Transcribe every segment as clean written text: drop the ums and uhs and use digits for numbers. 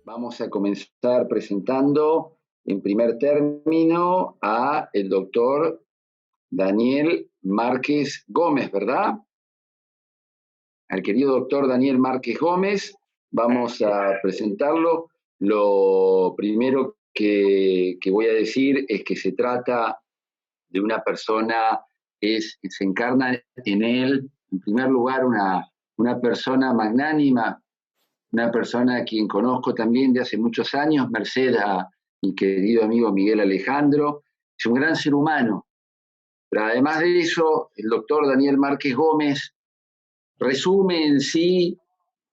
Vamos a comenzar presentando en primer término a el doctor Daniel Márquez Gómez, ¿verdad? Al querido doctor Daniel Márquez Gómez, vamos a presentarlo. Lo primero que voy a decir es que se trata de una persona que se encarna en él, en primer lugar, una persona magnánima, una persona a quien conozco también de hace muchos años, merced a mi querido amigo Miguel Alejandro. Es un gran ser humano, pero además de eso, el doctor Daniel Márquez Gómez resume en sí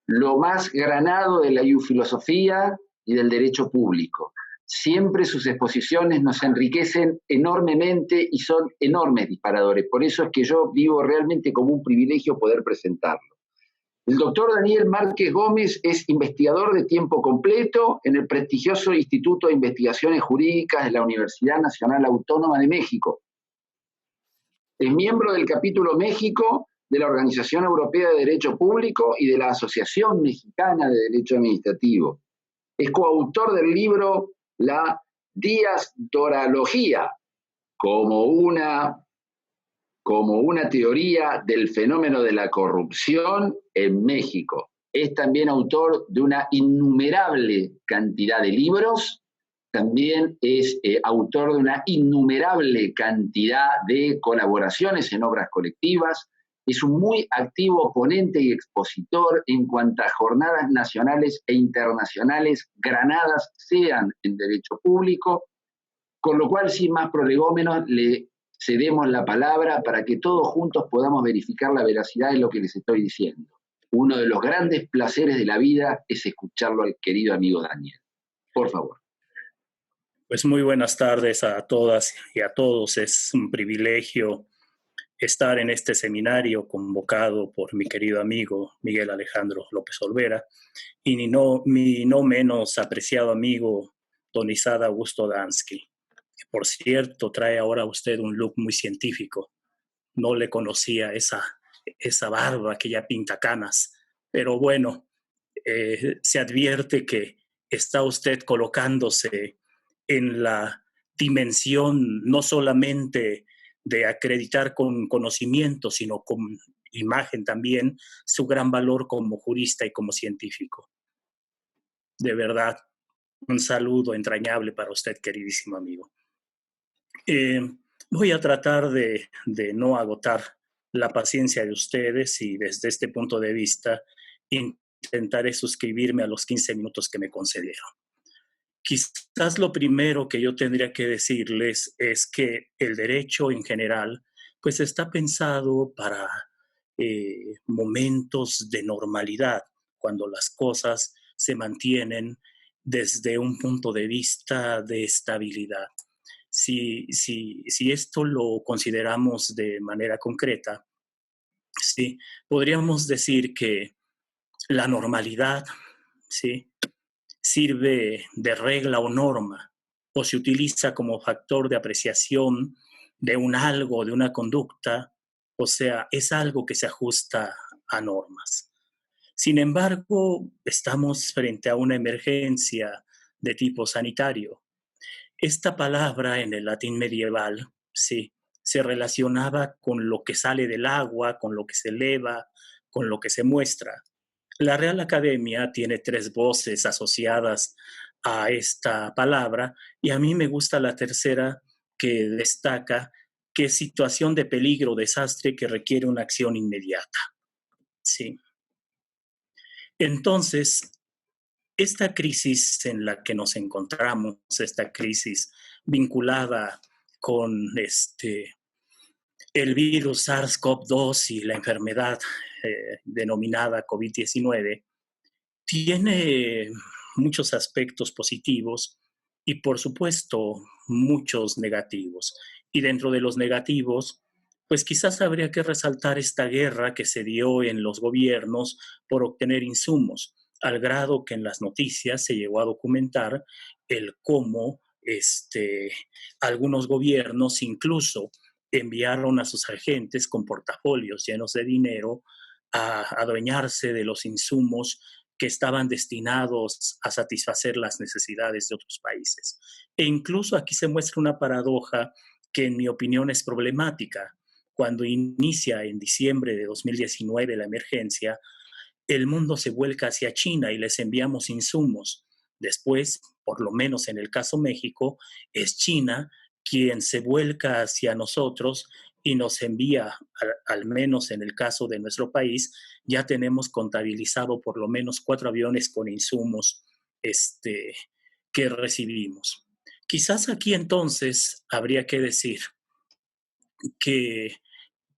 lo más granado de la filosofía y del derecho público. Siempre sus exposiciones nos enriquecen enormemente y son enormes disparadores. Por eso es que yo vivo realmente como un privilegio poder presentarlo. El doctor Daniel Márquez Gómez es investigador de tiempo completo en el prestigioso Instituto de Investigaciones Jurídicas de la Universidad Nacional Autónoma de México. Es miembro del capítulo México de la Organización Europea de Derecho Público y de la Asociación Mexicana de Derecho Administrativo. Es coautor del libro La diasdoralogía como una teoría del fenómeno de la corrupción en México. Es también autor de una innumerable cantidad de libros, también es autor de una innumerable cantidad de colaboraciones en obras colectivas, es un muy activo ponente y expositor en cuantas jornadas nacionales e internacionales granadas sean en derecho público, con lo cual, sin más prolegómenos, le cedemos la palabra para que todos juntos podamos verificar la veracidad de lo que les estoy diciendo. Uno de los grandes placeres de la vida es escucharlo al querido amigo Daniel. Por favor. Pues muy buenas tardes a todas y a todos. Es un privilegio estar en este seminario convocado por mi querido amigo Miguel Alejandro López Olvera y mi no menos apreciado amigo don Isaac Augusto Dansky. Por cierto, trae ahora usted un look muy científico. No le conocía esa barba que ya pinta canas, pero bueno, se advierte que está usted colocándose en la dimensión no solamente de acreditar con conocimiento, sino con imagen también, su gran valor como jurista y como científico. De verdad, un saludo entrañable para usted, queridísimo amigo. Voy a tratar de no agotar la paciencia de ustedes y desde este punto de vista intentaré suscribirme a los 15 minutos que me concedieron. Quizás lo primero que yo tendría que decirles es que el derecho en general pues está pensado para momentos de normalidad, cuando las cosas se mantienen desde un punto de vista de estabilidad. Si esto lo consideramos de manera concreta, sí, podríamos decir que la normalidad, ¿sí?, sirve de regla o norma, o se utiliza como factor de apreciación de un algo, de una conducta, o sea, es algo que se ajusta a normas. Sin embargo, estamos frente a una emergencia de tipo sanitario. Esta palabra en el latín medieval, sí, se relacionaba con lo que sale del agua, con lo que se eleva, con lo que se muestra. La Real Academia tiene 3 voces asociadas a esta palabra y a mí me gusta la tercera, que destaca que es situación de peligro o desastre que requiere una acción inmediata. Sí. Entonces, esta crisis en la que nos encontramos, esta crisis vinculada con el virus SARS-CoV-2 y la enfermedad denominada COVID-19, tiene muchos aspectos positivos y, por supuesto, muchos negativos. Y dentro de los negativos, pues quizás habría que resaltar esta guerra que se dio en los gobiernos por obtener insumos. al grado que en las noticias se llegó a documentar el cómo algunos gobiernos incluso enviaron a sus agentes con portafolios llenos de dinero a adueñarse de los insumos que estaban destinados a satisfacer las necesidades de otros países. E incluso aquí se muestra una paradoja que en mi opinión es problemática. Cuando inicia en diciembre de 2019 la emergencia, el mundo se vuelca hacia China y les enviamos insumos. Después, por lo menos en el caso México, es China quien se vuelca hacia nosotros y nos envía, al menos en el caso de nuestro país, ya tenemos contabilizado por lo menos 4 aviones con insumos que recibimos. Quizás aquí entonces habría que decir que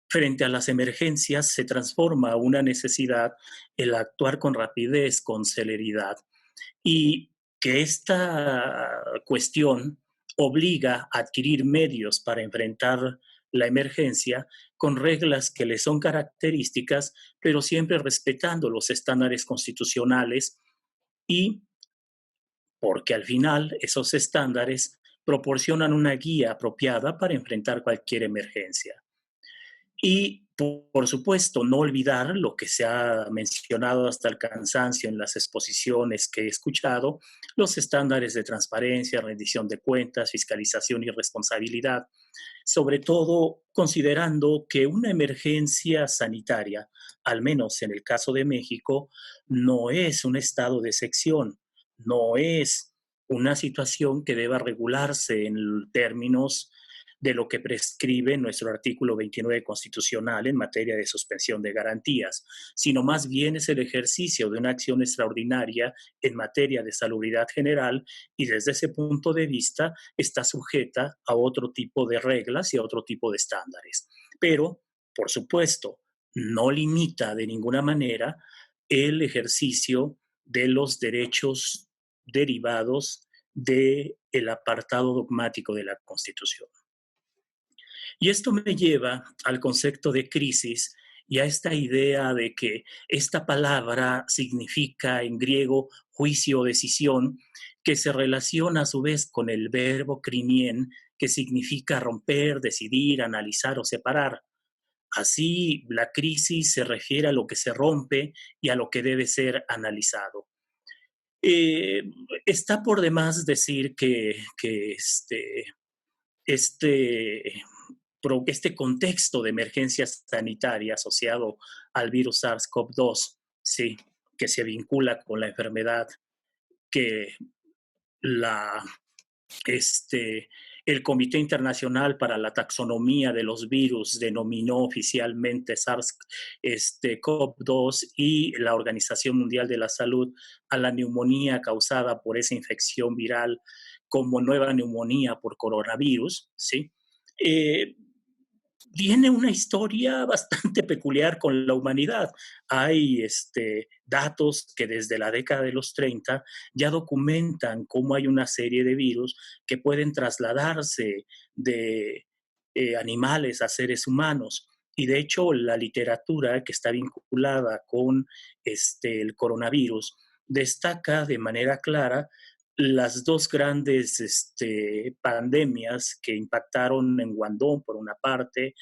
frente a las emergencias se transforma una necesidad el actuar con rapidez, con celeridad, y que esta cuestión obliga a adquirir medios para enfrentar la emergencia con reglas que le son características, pero siempre respetando los estándares constitucionales y porque al final esos estándares proporcionan una guía apropiada para enfrentar cualquier emergencia. Y por supuesto, no olvidar lo que se ha mencionado hasta el cansancio en las exposiciones que he escuchado, los estándares de transparencia, rendición de cuentas, fiscalización y responsabilidad, sobre todo considerando que una emergencia sanitaria, al menos en el caso de México, no es un estado de excepción, no es una situación que deba regularse en términos de lo que prescribe nuestro artículo 29 constitucional en materia de suspensión de garantías, sino más bien es el ejercicio de una acción extraordinaria en materia de salubridad general y desde ese punto de vista está sujeta a otro tipo de reglas y a otro tipo de estándares. Pero, por supuesto, no limita de ninguna manera el ejercicio de los derechos derivados del apartado dogmático de la Constitución. Y esto me lleva al concepto de crisis y a esta idea de que esta palabra significa en griego juicio o decisión, que se relaciona a su vez con el verbo crimien, que significa romper, decidir, analizar o separar. Así, la crisis se refiere a lo que se rompe y a lo que debe ser analizado. Eh, Está por demás decir que este este contexto de emergencia sanitaria asociado al virus SARS-CoV-2, sí, que se vincula con la enfermedad que la, este, el Comité Internacional para la Taxonomía de los Virus denominó oficialmente SARS-CoV-2 y la Organización Mundial de la Salud a la neumonía causada por esa infección viral como nueva neumonía por coronavirus, ¿sí? Eh, Tiene una historia bastante peculiar con la humanidad. Hay datos que desde la década de los 30 ya documentan cómo hay una serie de virus que pueden trasladarse de animales a seres humanos. Y de hecho, la literatura que está vinculada con el coronavirus destaca de manera clara las dos grandes pandemias que impactaron en Guangdong, por una parte,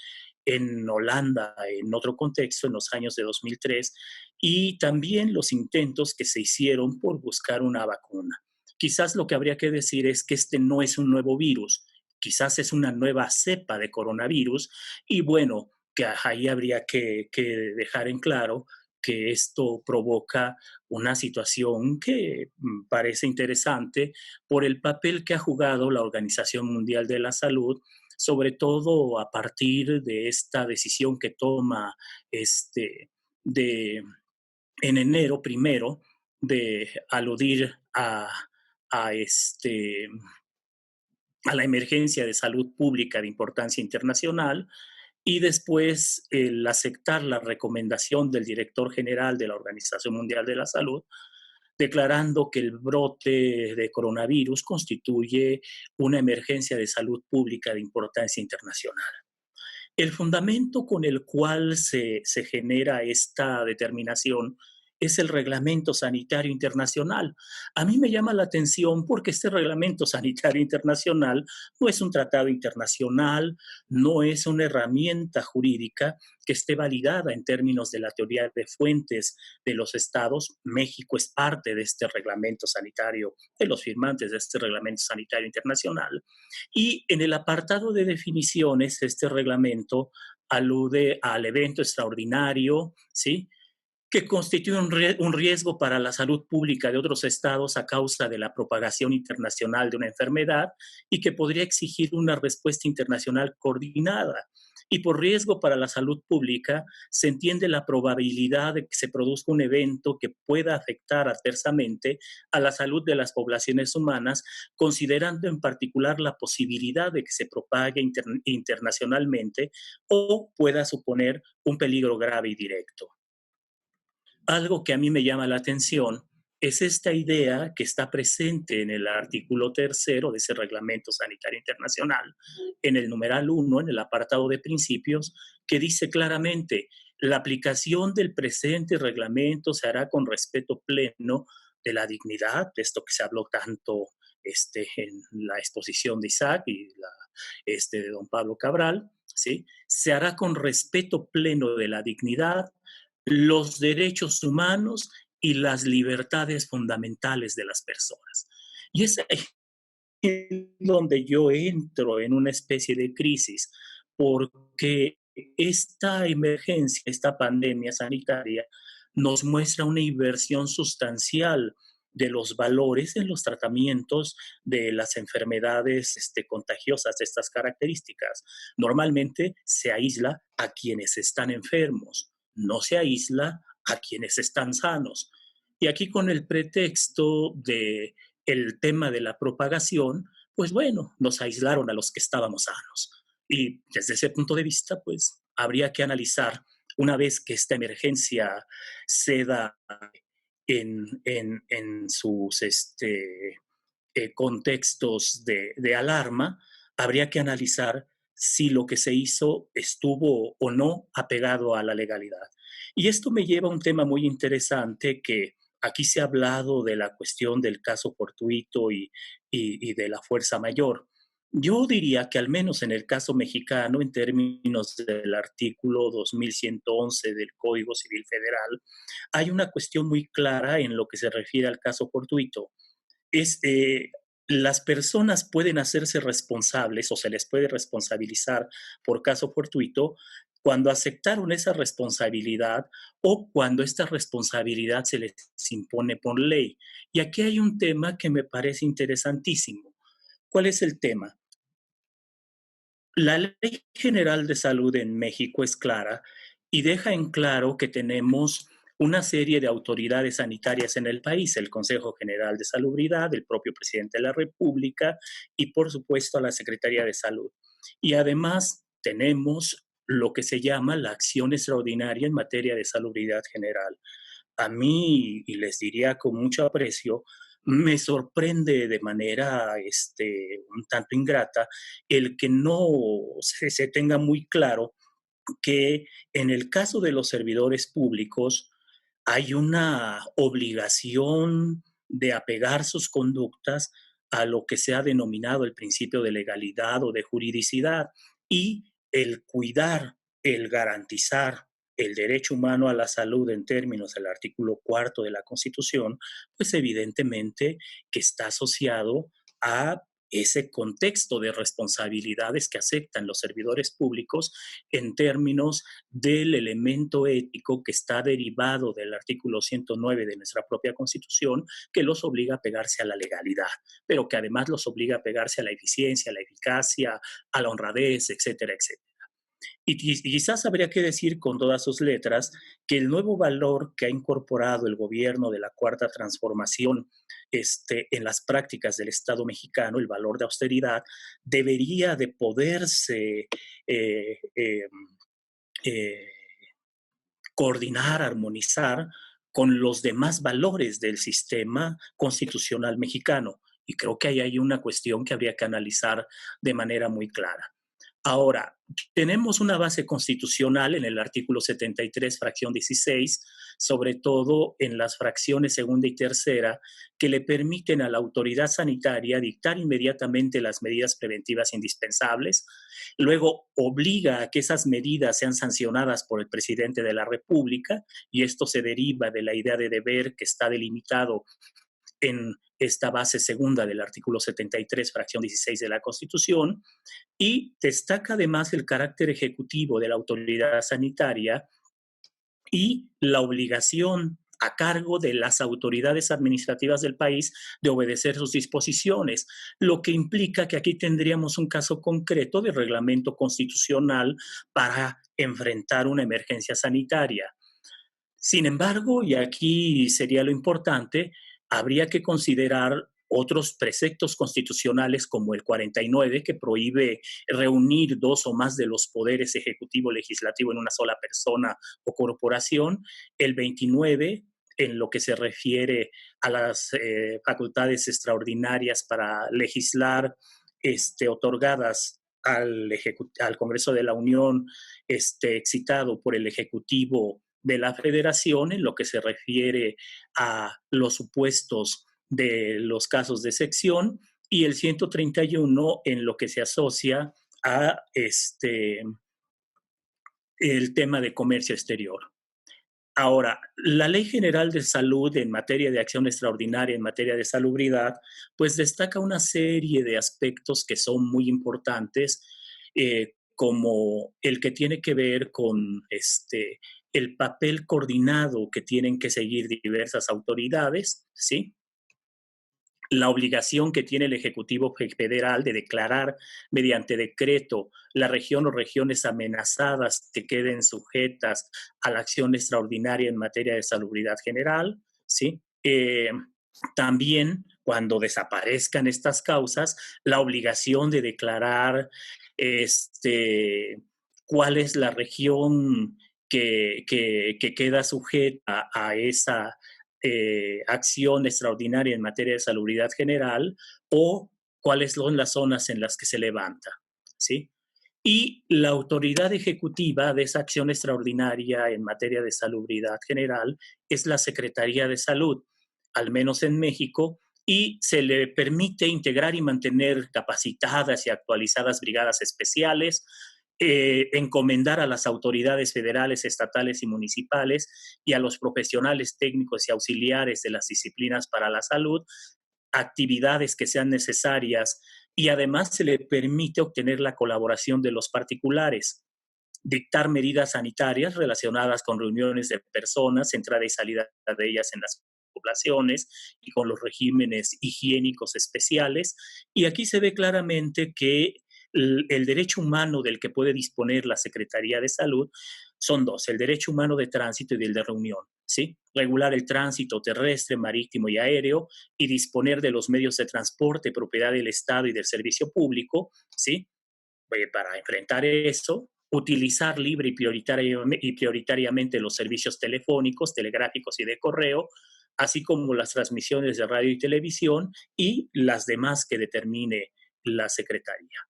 en Holanda, en otro contexto, en los años de 2003, y también los intentos que se hicieron por buscar una vacuna. Quizás lo que habría que decir es que este no es un nuevo virus, quizás es una nueva cepa de coronavirus, y bueno, que ahí habría que dejar en claro que esto provoca una situación que parece interesante por el papel que ha jugado la Organización Mundial de la Salud, sobre todo a partir de esta decisión que toma de, en enero primero de aludir a, a la emergencia de salud pública de importancia internacional y después el aceptar la recomendación del director general de la Organización Mundial de la Salud, declarando que el brote de coronavirus constituye una emergencia de salud pública de importancia internacional. El fundamento con el cual se genera esta determinación es el Reglamento Sanitario Internacional. A mí me llama la atención porque este Reglamento Sanitario Internacional no es un tratado internacional, no es una herramienta jurídica que esté validada en términos de la teoría de fuentes de los estados. México es parte de este reglamento sanitario, de los firmantes de este reglamento sanitario internacional. Y en el apartado de definiciones, este reglamento alude al evento extraordinario, ¿sí?, que constituye un riesgo para la salud pública de otros estados a causa de la propagación internacional de una enfermedad y que podría exigir una respuesta internacional coordinada. Y por riesgo para la salud pública se entiende la probabilidad de que se produzca un evento que pueda afectar adversamente a la salud de las poblaciones humanas, considerando en particular la posibilidad de que se propague internacionalmente o pueda suponer un peligro grave y directo. Algo que a mí me llama la atención es esta idea que está presente en el artículo tercero de ese Reglamento Sanitario Internacional, en el numeral 1, en el apartado de principios, que dice claramente: la aplicación del presente reglamento se hará con respeto pleno de la dignidad, de esto que se habló tanto en la exposición de Isaac y de don Pablo Cabral, ¿sí? Se hará con respeto pleno de la dignidad, los derechos humanos y las libertades fundamentales de las personas. Y es ahí donde yo entro en una especie de crisis, porque esta emergencia, esta pandemia sanitaria, nos muestra una inversión sustancial de los valores en los tratamientos de las enfermedades contagiosas de estas características. Normalmente se aísla a quienes están enfermos, no se aísla a quienes están sanos. Y aquí con el pretexto de el tema de la propagación, pues bueno, nos aislaron a los que estábamos sanos. Y desde ese punto de vista, pues habría que analizar, una vez que esta emergencia se da en sus contextos de alarma, habría que analizar si lo que se hizo estuvo o no apegado a la legalidad. Y esto me lleva a un tema muy interesante que aquí se ha hablado de la cuestión del caso fortuito y de la fuerza mayor. Yo diría que al menos en el caso mexicano, en términos del artículo 2111 del Código Civil Federal, hay una cuestión muy clara en lo que se refiere al caso fortuito. Es, las personas pueden hacerse responsables o se les puede responsabilizar por caso fortuito cuando aceptaron esa responsabilidad o cuando esta responsabilidad se les impone por ley. Y aquí hay un tema que me parece interesantísimo. ¿Cuál es el tema? La Ley General de Salud en México es clara y deja en claro que tenemos una serie de autoridades sanitarias en el país, el Consejo General de Salubridad, el propio presidente de la República y, por supuesto, a la Secretaría de Salud. Y además tenemos lo que se llama la acción extraordinaria en materia de salubridad general. A mí, y les diría con mucho aprecio, me sorprende de manera un tanto ingrata el que no se tenga muy claro que en el caso de los servidores públicos hay una obligación de apegar sus conductas a lo que se ha denominado el principio de legalidad o de juridicidad y el cuidar, el garantizar el derecho humano a la salud en términos del artículo cuarto de la Constitución, pues evidentemente que está asociado a ese contexto de responsabilidades que aceptan los servidores públicos en términos del elemento ético que está derivado del artículo 109 de nuestra propia Constitución, que los obliga a pegarse a la legalidad, pero que además los obliga a pegarse a la eficiencia, a la eficacia, a la honradez, etcétera, etcétera. Y quizás habría que decir con todas sus letras que el nuevo valor que ha incorporado el gobierno de la Cuarta Transformación en las prácticas del Estado mexicano, el valor de austeridad, debería de poderse eh, eh, eh, coordinar, armonizar con los demás valores del sistema constitucional mexicano. Y creo que ahí hay una cuestión que habría que analizar de manera muy clara. Ahora, tenemos una base constitucional en el artículo 73, fracción 16, sobre todo en las fracciones segunda y tercera, que le permiten a la autoridad sanitaria dictar inmediatamente las medidas preventivas indispensables, luego obliga a que esas medidas sean sancionadas por el presidente de la República, y esto se deriva de la idea de deber que está delimitado en esta base segunda del artículo 73, fracción 16 de la Constitución, y destaca además el carácter ejecutivo de la autoridad sanitaria y la obligación a cargo de las autoridades administrativas del país de obedecer sus disposiciones, lo que implica que aquí tendríamos un caso concreto de reglamento constitucional para enfrentar una emergencia sanitaria. Sin embargo, y aquí sería lo importante, habría que considerar otros preceptos constitucionales como el 49, que prohíbe reunir dos o más de los poderes ejecutivo y legislativo en una sola persona o corporación, el 29, en lo que se refiere a las facultades extraordinarias para legislar otorgadas al Congreso de la Unión, excitado por el Ejecutivo de la Federación, en lo que se refiere a los supuestos de los casos de sección, y el 131 en lo que se asocia a el tema de comercio exterior. Ahora, la Ley General de Salud en materia de acción extraordinaria, en materia de salubridad, pues destaca una serie de aspectos que son muy importantes, como el que tiene que ver con el papel coordinado que tienen que seguir diversas autoridades, ¿sí? La obligación que tiene el Ejecutivo Federal de declarar mediante decreto la región o regiones amenazadas que queden sujetas a la acción extraordinaria en materia de salubridad general, ¿sí? También, cuando desaparezcan estas causas, la obligación de declarar cuál es la región que queda sujeta a esa acción extraordinaria en materia de salubridad general, o cuáles son las zonas en las que se levanta, ¿sí? Y la autoridad ejecutiva de esa acción extraordinaria en materia de salubridad general es la Secretaría de Salud, al menos en México, y se le permite integrar y mantener capacitadas y actualizadas brigadas especiales, encomendar a las autoridades federales, estatales y municipales y a los profesionales técnicos y auxiliares de las disciplinas para la salud actividades que sean necesarias, y además se le permite obtener la colaboración de los particulares, dictar medidas sanitarias relacionadas con reuniones de personas, entrada y salida de ellas en las poblaciones y con los regímenes higiénicos especiales. Y aquí se ve claramente que el derecho humano del que puede disponer la Secretaría de Salud son dos: el derecho humano de tránsito y el de reunión, ¿sí? Regular el tránsito terrestre, marítimo y aéreo, y disponer de los medios de transporte propiedad del Estado y del servicio público, ¿sí? Para enfrentar eso, utilizar libre y prioritariamente los servicios telefónicos, telegráficos y de correo, así como las transmisiones de radio y televisión y las demás que determine la Secretaría.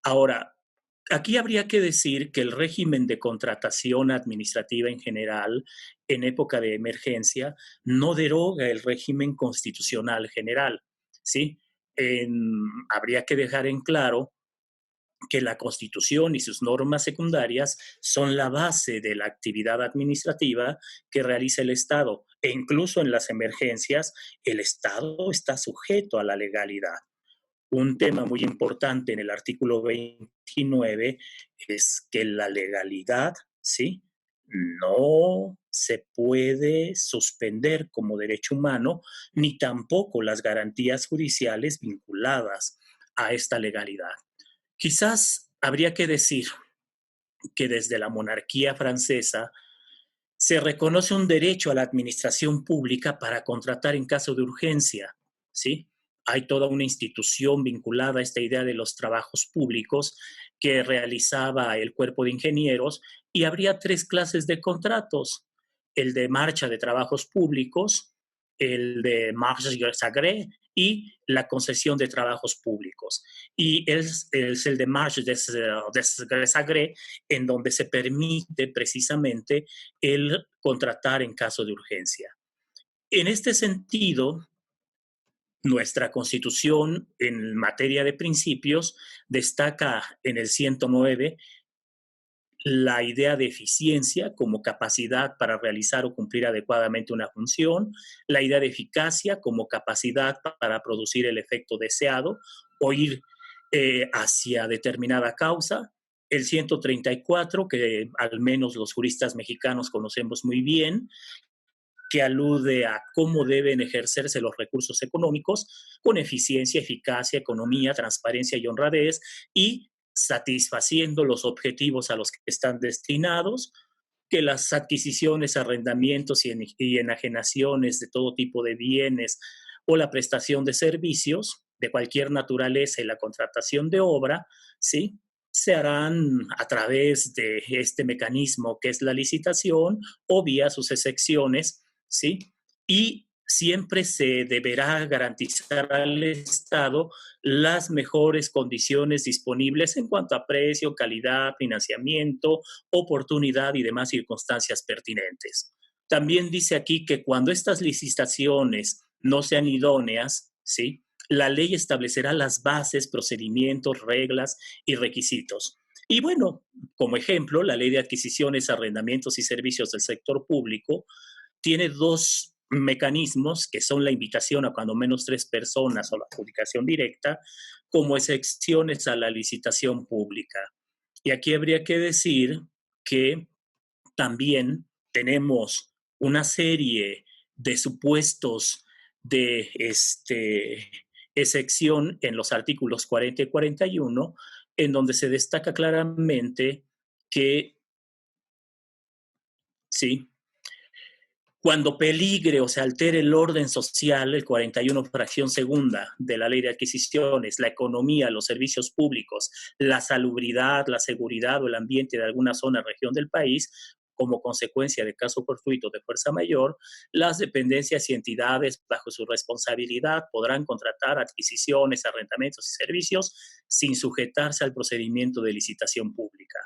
Ahora, aquí habría que decir que el régimen de contratación administrativa en general, en época de emergencia, no deroga el régimen constitucional general, ¿sí? Habría que dejar en claro que la Constitución y sus normas secundarias son la base de la actividad administrativa que realiza el Estado, e incluso en las emergencias el Estado está sujeto a la legalidad. Un tema muy importante en el artículo 29 es que la legalidad, ¿sí?, no se puede suspender como derecho humano, ni tampoco las garantías judiciales vinculadas a esta legalidad. Quizás habría que decir que desde la monarquía francesa se reconoce un derecho a la administración pública para contratar en caso de urgencia, ¿sí? Hay toda una institución vinculada a esta idea de los trabajos públicos que realizaba el cuerpo de ingenieros, y habría tres clases de contratos: el de marcha de trabajos públicos, el de marge sacré y la concesión de trabajos públicos. Y es el de marge sacré, en donde se permite precisamente el contratar en caso de urgencia. En este sentido, nuestra Constitución, en materia de principios, destaca en el 109 la idea de eficiencia como capacidad para realizar o cumplir adecuadamente una función, la idea de eficacia como capacidad para producir el efecto deseado o ir hacia determinada causa, el 134, que al menos los juristas mexicanos conocemos muy bien, que alude a cómo deben ejercerse los recursos económicos con eficiencia, eficacia, economía, transparencia y honradez, y satisfaciendo los objetivos a los que están destinados, que las adquisiciones, arrendamientos y enajenaciones de todo tipo de bienes o la prestación de servicios de cualquier naturaleza y la contratación de obra, ¿sí?, se harán a través de este mecanismo que es la licitación o vía sus excepciones, ¿sí? Y siempre se deberá garantizar al Estado las mejores condiciones disponibles en cuanto a precio, calidad, financiamiento, oportunidad y demás circunstancias pertinentes. También dice aquí que cuando estas licitaciones no sean idóneas, ¿sí?, la ley establecerá las bases, procedimientos, reglas y requisitos. Y bueno, como ejemplo, la ley de adquisiciones, arrendamientos y servicios del sector público tiene dos mecanismos que son la invitación a cuando menos 3 personas o la adjudicación directa como excepciones a la licitación pública. Y aquí habría que decir que también tenemos una serie de supuestos de excepción en los artículos 40 y 41, en donde se destaca claramente que sí, cuando peligre o se altere el orden social, el 41 fracción segunda de la ley de adquisiciones, la economía, los servicios públicos, la salubridad, la seguridad o el ambiente de alguna zona o región del país, como consecuencia de caso fortuito de fuerza mayor, las dependencias y entidades bajo su responsabilidad podrán contratar adquisiciones, arrendamientos y servicios sin sujetarse al procedimiento de licitación pública.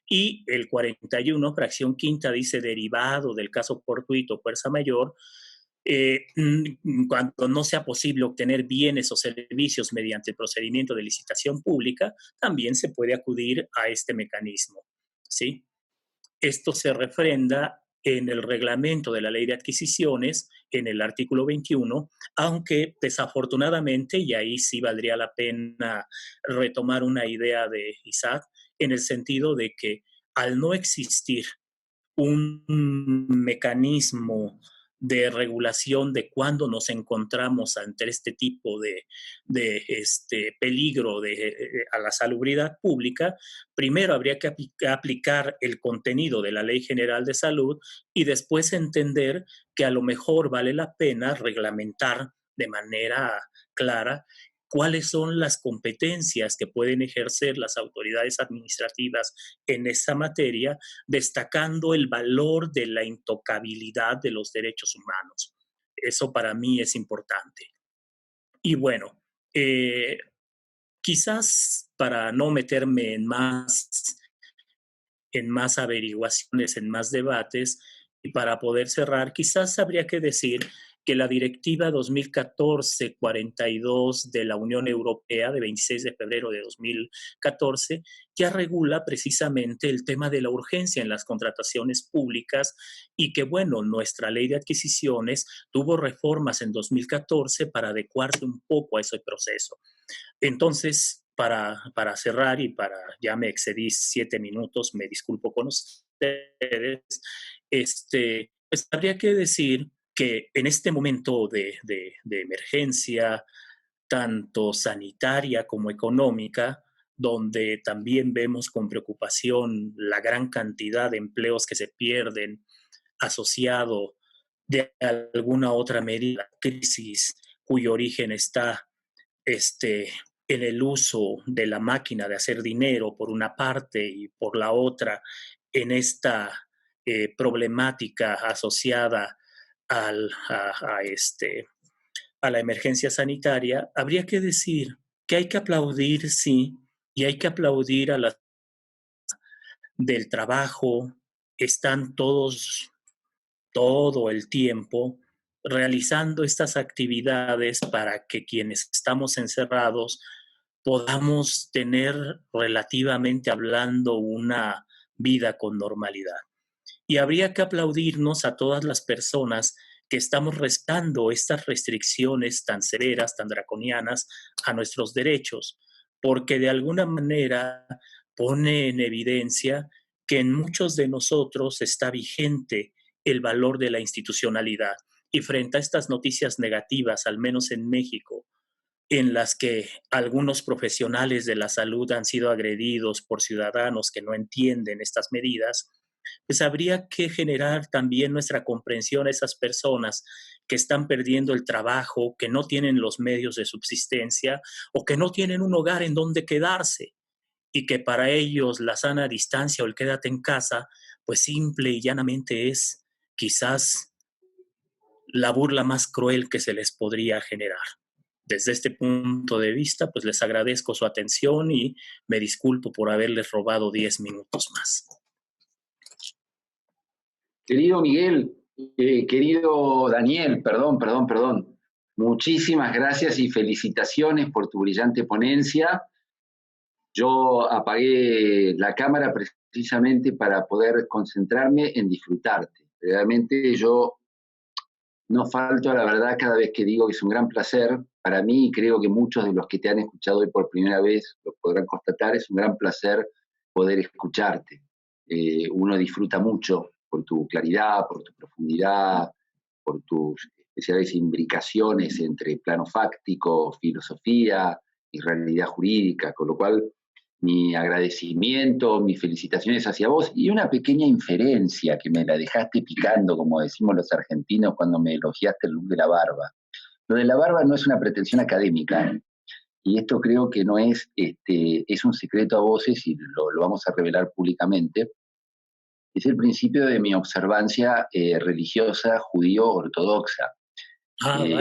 Y el 41, fracción quinta, dice derivado del caso fortuito, fuerza mayor, cuando no sea posible obtener bienes o servicios mediante el procedimiento de licitación pública, también se puede acudir a este mecanismo, ¿sí? Esto se refrenda en el reglamento de la ley de adquisiciones, en el artículo 21, aunque desafortunadamente, y ahí sí valdría la pena retomar una idea de Isaac, en el sentido de que al no existir un mecanismo de regulación de cuándo nos encontramos ante este tipo de peligro a la salubridad pública, primero habría que aplicar el contenido de la Ley General de Salud y después entender que a lo mejor vale la pena reglamentar de manera clara cuáles son las competencias que pueden ejercer las autoridades administrativas en esa materia, destacando el valor de la intocabilidad de los derechos humanos. Eso para mí es importante. Y bueno, eh, quizás para no meterme en más averiguaciones, en más debates, y para poder cerrar, quizás habría que decir que la Directiva 2014-42 de la Unión Europea, de 26 de febrero de 2014, ya regula precisamente el tema de la urgencia en las contrataciones públicas y que, bueno, nuestra ley de adquisiciones tuvo reformas en 2014 para adecuarse un poco a ese proceso. Entonces, para cerrar y ya me excedí 7 minutos, me disculpo con ustedes, pues habría que decir que en este momento de emergencia, tanto sanitaria como económica, donde también vemos con preocupación la gran cantidad de empleos que se pierden asociado de alguna otra medida, crisis cuyo origen está en el uso de la máquina de hacer dinero por una parte y por la otra en esta problemática asociada a la emergencia sanitaria, habría que decir que hay que aplaudir, sí, y hay que aplaudir a las del trabajo, están todos todo el tiempo realizando estas actividades para que quienes estamos encerrados podamos tener relativamente hablando una vida con normalidad. Y habría que aplaudirnos a todas las personas que estamos respetando estas restricciones tan severas, tan draconianas a nuestros derechos, porque de alguna manera pone en evidencia que en muchos de nosotros está vigente el valor de la institucionalidad. Y frente a estas noticias negativas, al menos en México, en las que algunos profesionales de la salud han sido agredidos por ciudadanos que no entienden estas medidas, pues habría que generar también nuestra comprensión a esas personas que están perdiendo el trabajo, que no tienen los medios de subsistencia o que no tienen un hogar en donde quedarse y que para ellos la sana distancia o el quédate en casa, pues simple y llanamente es quizás la burla más cruel que se les podría generar. Desde este punto de vista, pues les agradezco su atención y me disculpo por haberles robado 10 minutos más. Querido Miguel, querido Daniel, perdón. Muchísimas gracias y felicitaciones por tu brillante ponencia. Yo apagué la cámara precisamente para poder concentrarme en disfrutarte. Realmente yo no falto a la verdad cada vez que digo que es un gran placer para mí y creo que muchos de los que te han escuchado hoy por primera vez lo podrán constatar, es un gran placer poder escucharte. Uno disfruta mucho por tu claridad, por tu profundidad, por tus especiales imbricaciones entre plano fáctico, filosofía y realidad jurídica, con lo cual mi agradecimiento, mis felicitaciones hacia vos y una pequeña inferencia que me la dejaste picando, como decimos los argentinos cuando me elogiaste el look de la barba. Lo de la barba no es una pretensión académica, ¿eh? Y esto creo que no es, es un secreto a voces y lo vamos a revelar públicamente. Es el principio de mi observancia religiosa judío-ortodoxa.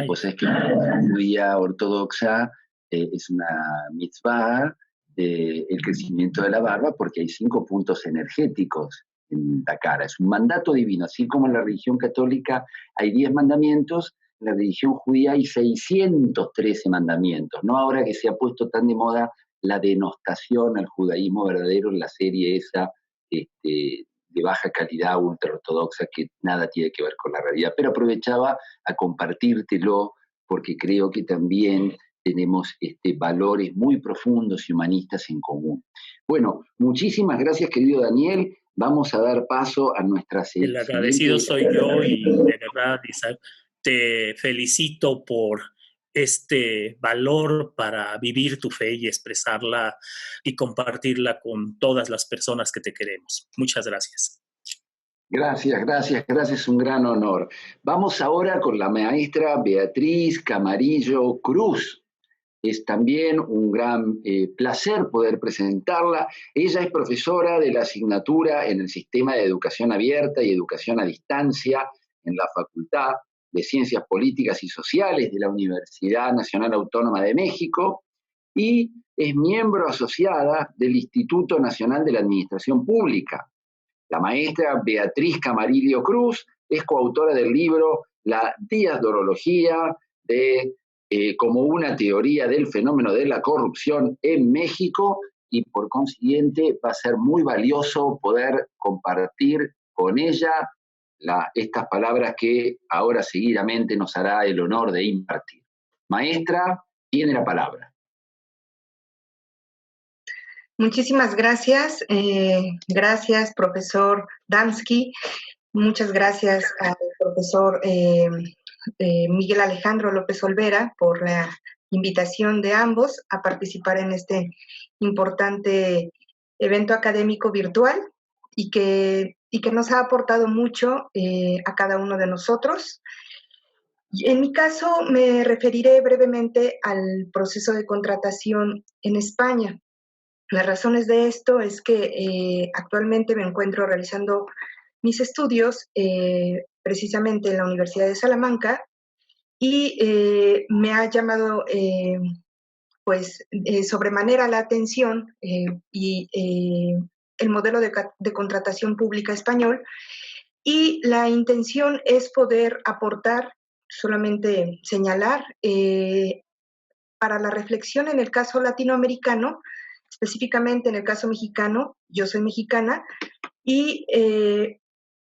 Vos sabés que la judía ortodoxa es una mitzvah el crecimiento de la barba porque hay 5 puntos energéticos en la cara. Es un mandato divino. Así como en la religión católica hay 10 mandamientos, en la religión judía hay 613 mandamientos. No ahora que se ha puesto tan de moda la denostación al judaísmo verdadero en la serie esa de baja calidad ultraortodoxa que nada tiene que ver con la realidad. Pero aprovechaba a compartírtelo porque creo que también tenemos valores muy profundos y humanistas en común. Bueno, muchísimas gracias, querido Daniel. Vamos a dar paso a nuestra El agradecido soy yo y de verdad, Isaac, te felicito por este valor para vivir tu fe y expresarla y compartirla con todas las personas que te queremos. Muchas gracias. Gracias, es un gran honor. Vamos ahora con la maestra Beatriz Camarillo Cruz. Es también un gran placer poder presentarla. Ella es profesora de la asignatura en el Sistema de Educación Abierta y Educación a Distancia en la Facultad de Ciencias Políticas y Sociales de la Universidad Nacional Autónoma de México y es miembro asociada del Instituto Nacional de la Administración Pública. La maestra Beatriz Camarillo Cruz es coautora del libro La diasdorología de como una teoría del fenómeno de la corrupción en México y por consiguiente va a ser muy valioso poder compartir con ella estas palabras que ahora seguidamente nos hará el honor de impartir. Maestra, tiene la palabra. Muchísimas gracias. Gracias, profesor Damsky. Muchas gracias al profesor Miguel Alejandro López Olvera por la invitación de ambos a participar en este importante evento académico virtual y que nos ha aportado mucho a cada uno de nosotros. En mi caso, me referiré brevemente al proceso de contratación en España. Las razones de esto es que actualmente me encuentro realizando mis estudios precisamente en la Universidad de Salamanca, y me ha llamado sobremanera la atención el modelo de contratación pública español, y la intención es poder aportar, solamente señalar, para la reflexión en el caso latinoamericano, específicamente en el caso mexicano, yo soy mexicana, y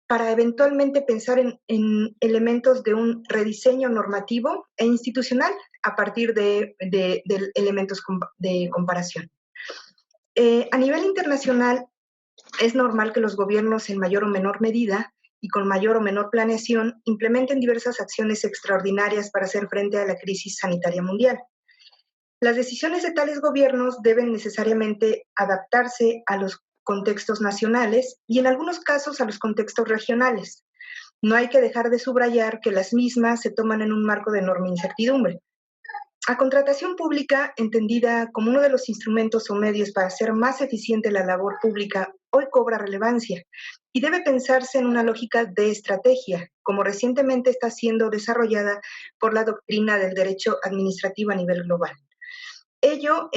para eventualmente pensar en elementos de un rediseño normativo e institucional a partir de elementos de comparación. A nivel internacional, es normal que los gobiernos en mayor o menor medida y con mayor o menor planeación implementen diversas acciones extraordinarias para hacer frente a la crisis sanitaria mundial. Las decisiones de tales gobiernos deben necesariamente adaptarse a los contextos nacionales y en algunos casos a los contextos regionales. No hay que dejar de subrayar que las mismas se toman en un marco de enorme incertidumbre. La contratación pública, entendida como uno de los instrumentos o medios para hacer más eficiente la labor pública, hoy cobra relevancia y debe pensarse en una lógica de estrategia, como recientemente está siendo desarrollada por la doctrina del derecho administrativo a nivel global. Ello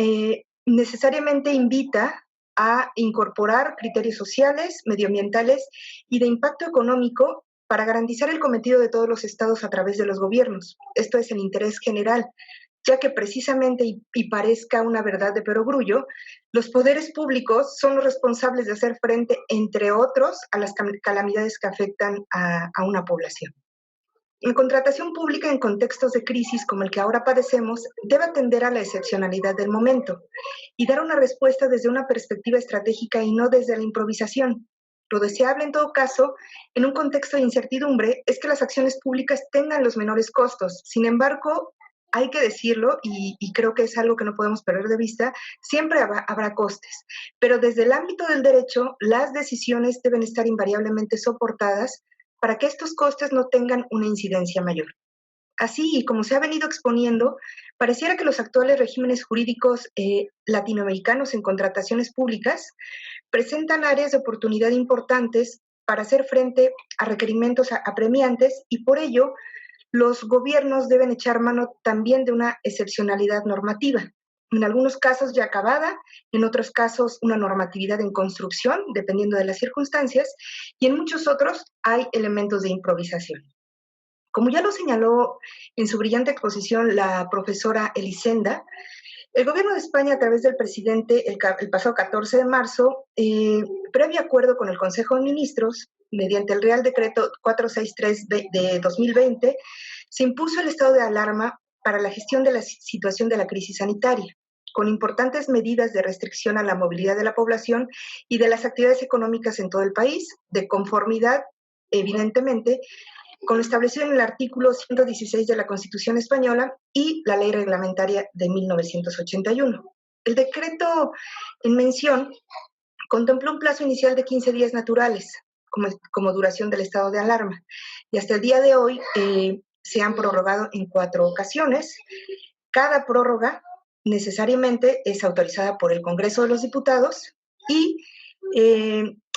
necesariamente invita a incorporar criterios sociales, medioambientales y de impacto económico para garantizar el cometido de todos los estados a través de los gobiernos. Esto es el interés general, ya que precisamente, y parezca una verdad de perogrullo, los poderes públicos son los responsables de hacer frente, entre otros, a las calamidades que afectan a una población. La contratación pública en contextos de crisis como el que ahora padecemos debe atender a la excepcionalidad del momento y dar una respuesta desde una perspectiva estratégica y no desde la improvisación. Lo deseable, en todo caso, en un contexto de incertidumbre, es que las acciones públicas tengan los menores costos. Sin embargo, hay que decirlo, y creo que es algo que no podemos perder de vista, siempre habrá costes. Pero desde el ámbito del derecho, las decisiones deben estar invariablemente soportadas para que estos costes no tengan una incidencia mayor. Así, y como se ha venido exponiendo, pareciera que los actuales regímenes jurídicos latinoamericanos en contrataciones públicas presentan áreas de oportunidad importantes para hacer frente a requerimientos apremiantes y por ello los gobiernos deben echar mano también de una excepcionalidad normativa. En algunos casos ya acabada, en otros casos una normatividad en construcción, dependiendo de las circunstancias, y en muchos otros hay elementos de improvisación. Como ya lo señaló en su brillante exposición la profesora Elisenda, el gobierno de España, a través del presidente, el pasado 14 de marzo, previo acuerdo con el Consejo de Ministros, mediante el Real Decreto 463 de 2020, se impuso el estado de alarma para la gestión de la situación de la crisis sanitaria, con importantes medidas de restricción a la movilidad de la población y de las actividades económicas en todo el país, de conformidad, evidentemente, con lo establecido en el artículo 116 de la Constitución Española y la Ley Reglamentaria de 1981. El decreto en mención contempló un plazo inicial de 15 días naturales como duración del estado de alarma, y hasta el día de hoy se han prorrogado en 4 ocasiones. Cada prórroga necesariamente es autorizada por el Congreso de los Diputados y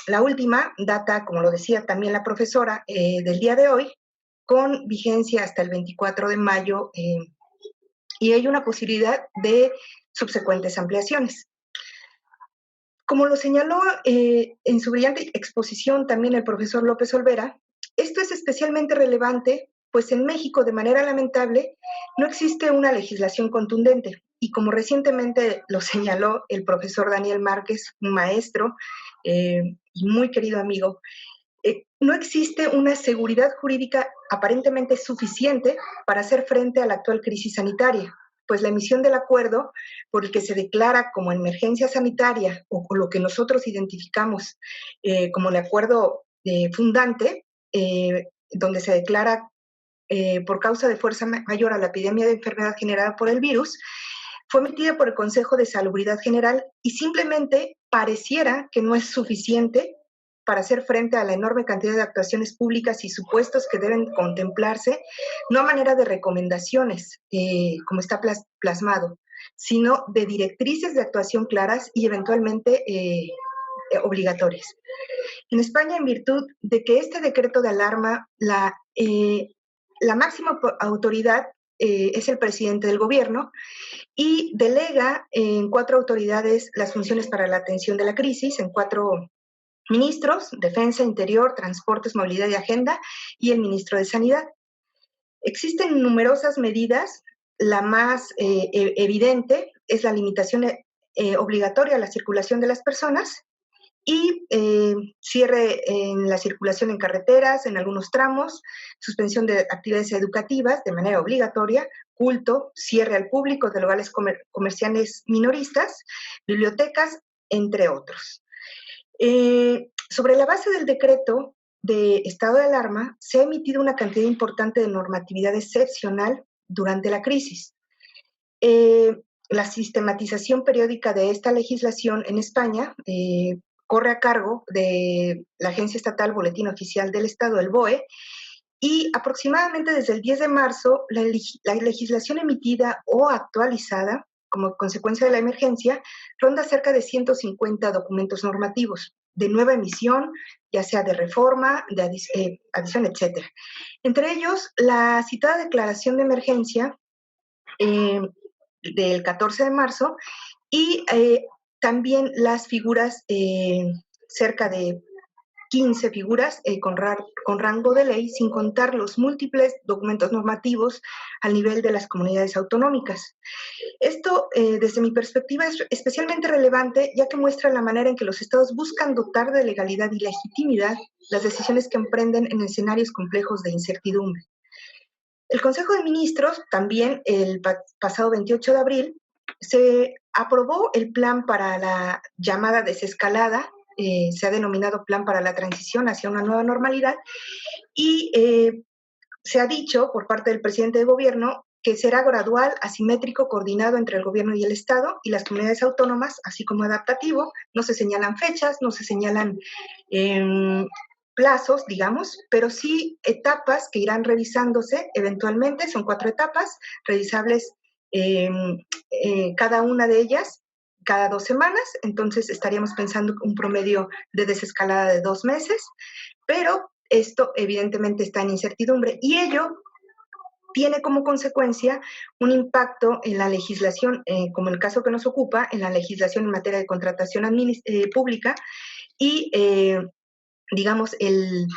la última data, como lo decía también la profesora, del día de hoy, con vigencia hasta el 24 de mayo y hay una posibilidad de subsecuentes ampliaciones. Como lo señaló en su brillante exposición también el profesor López Olvera, esto es especialmente relevante, pues en México, de manera lamentable, no existe una legislación contundente. Y como recientemente lo señaló el profesor Daniel Márquez, un maestro y muy querido amigo, no existe una seguridad jurídica aparentemente suficiente para hacer frente a la actual crisis sanitaria, pues la emisión del acuerdo por el que se declara como emergencia sanitaria o lo que nosotros identificamos como el acuerdo fundante, donde se declara por causa de fuerza mayor a la epidemia de enfermedad generada por el virus, fue emitida por el Consejo de Salubridad General y simplemente pareciera que no es suficiente para hacer frente a la enorme cantidad de actuaciones públicas y supuestos que deben contemplarse, no a manera de recomendaciones, como está plasmado, sino de directrices de actuación claras y eventualmente obligatorias. En España, en virtud de que este decreto de alarma, la máxima autoridad es el presidente del gobierno y delega en 4 autoridades las funciones para la atención de la crisis, en 4 ministros: Defensa, Interior, Transportes, Movilidad y Agenda, y el ministro de Sanidad. Existen numerosas medidas. La más evidente es la limitación obligatoria a la circulación de las personas y cierre en la circulación en carreteras, en algunos tramos, suspensión de actividades educativas de manera obligatoria, culto, cierre al público de locales comerciales minoristas, bibliotecas, entre otros. Sobre la base del decreto de estado de alarma, se ha emitido una cantidad importante de normatividad excepcional durante la crisis. La sistematización periódica de esta legislación en España corre a cargo de la Agencia Estatal Boletín Oficial del Estado, el BOE, y aproximadamente desde el 10 de marzo la legislación emitida o actualizada como consecuencia de la emergencia ronda cerca de 150 documentos normativos de nueva emisión, ya sea de reforma, de adición, etc. Entre ellos, la citada declaración de emergencia del 14 de marzo y también las figuras, cerca de 15 figuras con rango de ley, sin contar los múltiples documentos normativos al nivel de las comunidades autonómicas. Esto, desde mi perspectiva, es especialmente relevante, ya que muestra la manera en que los estados buscan dotar de legalidad y legitimidad las decisiones que emprenden en escenarios complejos de incertidumbre. El Consejo de Ministros, también el pasado 28 de abril, se aprobó el plan para la llamada desescalada, se ha denominado Plan para la Transición hacia una nueva normalidad, y se ha dicho por parte del presidente de gobierno que será gradual, asimétrico, coordinado entre el gobierno y el Estado y las comunidades autónomas, así como adaptativo. No se señalan fechas, no se señalan plazos, digamos, pero sí etapas que irán revisándose eventualmente. Son 4 etapas revisables, cada una de ellas cada 2 semanas, entonces estaríamos pensando un promedio de desescalada de 2 meses, pero esto evidentemente está en incertidumbre y ello tiene como consecuencia un impacto en la legislación, como el caso que nos ocupa, en la legislación en materia de contratación pública y, digamos, el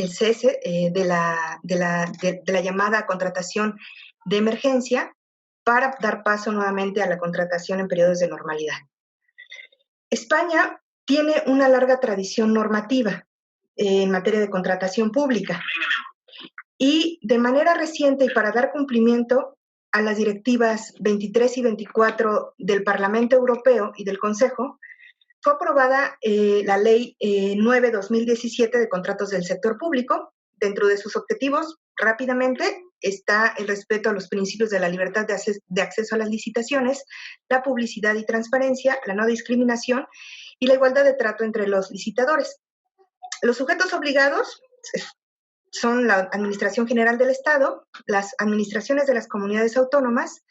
cese de la llamada contratación de emergencia para dar paso nuevamente a la contratación en periodos de normalidad. España tiene una larga tradición normativa en materia de contratación pública y de manera reciente y para dar cumplimiento a las directivas 23 y 24 del Parlamento Europeo y del Consejo, fue aprobada la Ley 9/2017 de contratos del sector público. Dentro de sus objetivos, rápidamente, está el respeto a los principios de la libertad de acceso a las licitaciones, la publicidad y transparencia, la no discriminación y la igualdad de trato entre los licitadores. Los sujetos obligados son la Administración General del Estado, las administraciones de las comunidades autónomas,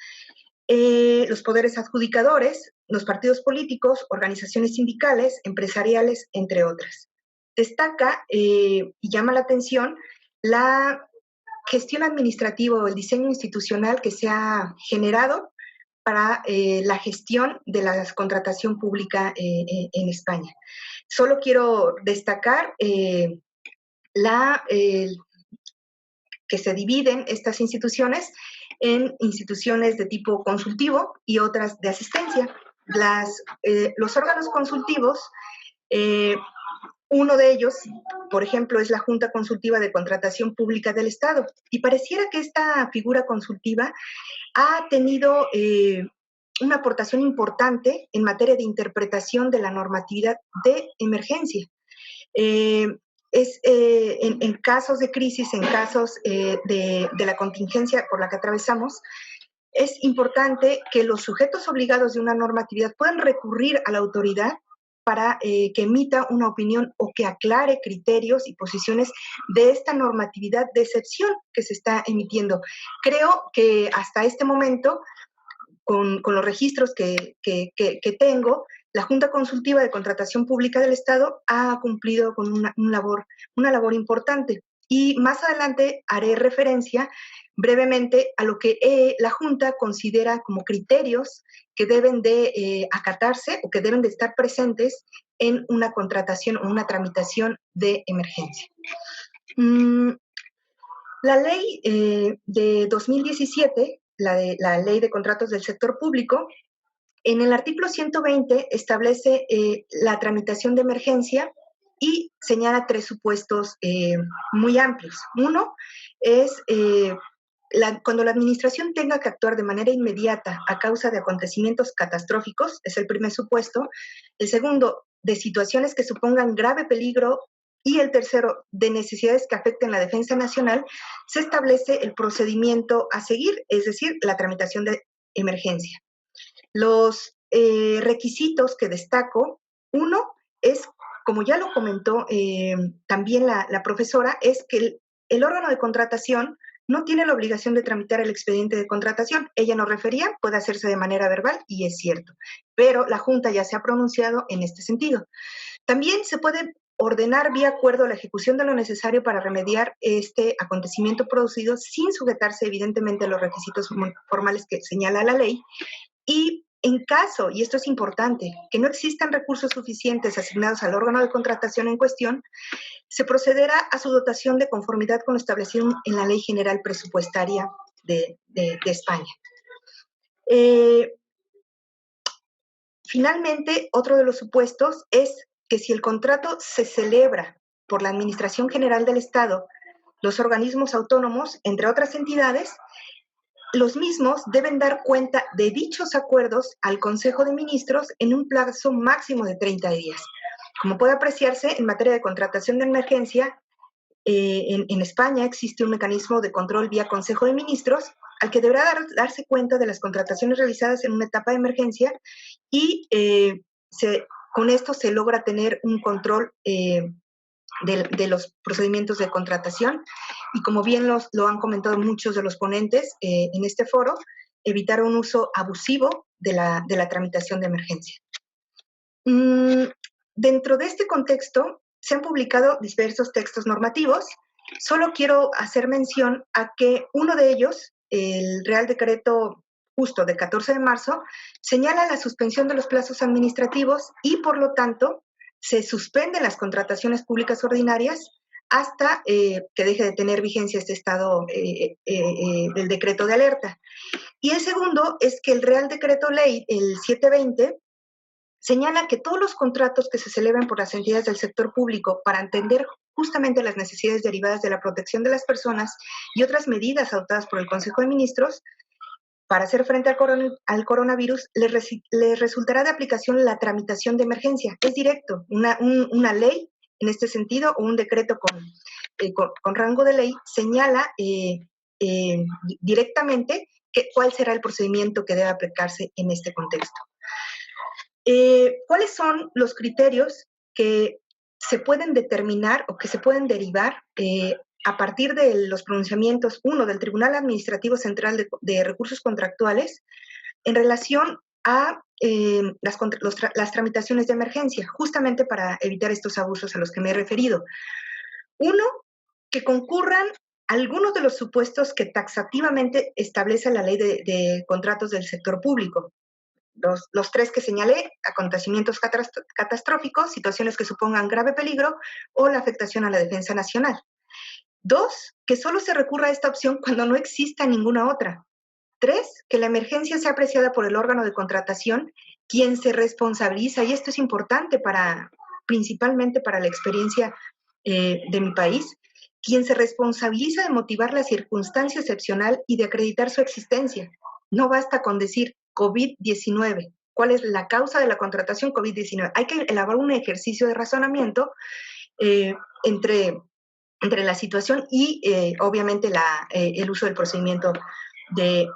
los poderes adjudicadores, los partidos políticos, organizaciones sindicales, empresariales, entre otras. Destaca y llama la atención la gestión administrativa o el diseño institucional que se ha generado para la gestión de la contratación pública en España. Solo quiero destacar que se dividen estas instituciones en instituciones de tipo consultivo y otras de asistencia. Los órganos consultivos, uno de ellos, por ejemplo, es la Junta Consultiva de Contratación Pública del Estado. Y pareciera que esta figura consultiva ha tenido una aportación importante en materia de interpretación de la normatividad de emergencia. En casos de crisis, en casos de la contingencia por la que atravesamos, es importante que los sujetos obligados de una normatividad puedan recurrir a la autoridad para que emita una opinión o que aclare criterios y posiciones de esta normatividad de excepción que se está emitiendo. Creo que hasta este momento, con los registros que tengo, la Junta Consultiva de Contratación Pública del Estado ha cumplido con una labor importante. Y más adelante haré referencia brevemente a lo que la Junta considera como criterios que deben de acatarse o que deben de estar presentes en una contratación o una tramitación de emergencia. La ley de 2017, la ley de contratos del sector público, en el artículo 120 establece la tramitación de emergencia y señala 3 supuestos muy amplios. Uno es cuando la administración tenga que actuar de manera inmediata a causa de acontecimientos catastróficos, es el primer supuesto. El segundo, de situaciones que supongan grave peligro. Y el tercero, de necesidades que afecten la defensa nacional, se establece el procedimiento a seguir, es decir, la tramitación de emergencia. Los requisitos que destaco, uno es, como ya lo comentó también la profesora, es que el órgano de contratación no tiene la obligación de tramitar el expediente de contratación. Ella nos refería, puede hacerse de manera verbal, y es cierto, pero la Junta ya se ha pronunciado en este sentido. También se puede ordenar vía acuerdo la ejecución de lo necesario para remediar este acontecimiento producido sin sujetarse evidentemente a los requisitos formales que señala la ley. Y en caso, y esto es importante, que no existan recursos suficientes asignados al órgano de contratación en cuestión, se procederá a su dotación de conformidad con lo establecido en la Ley General Presupuestaria de España. Finalmente, otro de los supuestos es que si el contrato se celebra por la Administración General del Estado, los organismos autónomos, entre otras entidades, los mismos deben dar cuenta de dichos acuerdos al Consejo de Ministros en un plazo máximo de 30 días. Como puede apreciarse, en materia de contratación de emergencia, en España existe un mecanismo de control vía Consejo de Ministros al que deberá darse cuenta de las contrataciones realizadas en una etapa de emergencia y con esto se logra tener un control de los procedimientos de contratación y, como bien lo han comentado muchos de los ponentes en este foro, evitar un uso abusivo de la tramitación de emergencia. Dentro de este contexto se han publicado diversos textos normativos. Solo quiero hacer mención a que uno de ellos, el Real Decreto justo de 14 de marzo, señala la suspensión de los plazos administrativos y, por lo tanto, se suspenden las contrataciones públicas ordinarias hasta que deje de tener vigencia este estado del decreto de alerta. Y el segundo es que el Real Decreto Ley, el 720, señala que todos los contratos que se celebren por las entidades del sector público para atender justamente las necesidades derivadas de la protección de las personas y otras medidas adoptadas por el Consejo de Ministros para hacer frente al coronavirus, les resultará de aplicación la tramitación de emergencia. Es directo, una ley en este sentido o un decreto con rango de ley señala directamente cuál será el procedimiento que debe aplicarse en este contexto. ¿Cuáles son los criterios que se pueden determinar o que se pueden derivar a partir de los pronunciamientos, uno, del Tribunal Administrativo Central de Recursos Contractuales en relación a las tramitaciones de emergencia, justamente para evitar estos abusos a los que me he referido? Uno, que concurran algunos de los supuestos que taxativamente establece la ley de contratos del sector público. Los 3 que señalé: acontecimientos catastróficos, situaciones que supongan grave peligro o la afectación a la defensa nacional. 2, que solo se recurra a esta opción cuando no exista ninguna otra. 3, que la emergencia sea apreciada por el órgano de contratación, quien se responsabiliza, y esto es importante principalmente para la experiencia de mi país, quien se responsabiliza de motivar la circunstancia excepcional y de acreditar su existencia. No basta con decir COVID-19. ¿Cuál es la causa de la contratación COVID-19? Hay que elaborar un ejercicio de razonamiento entre la situación y, obviamente, el uso del procedimiento de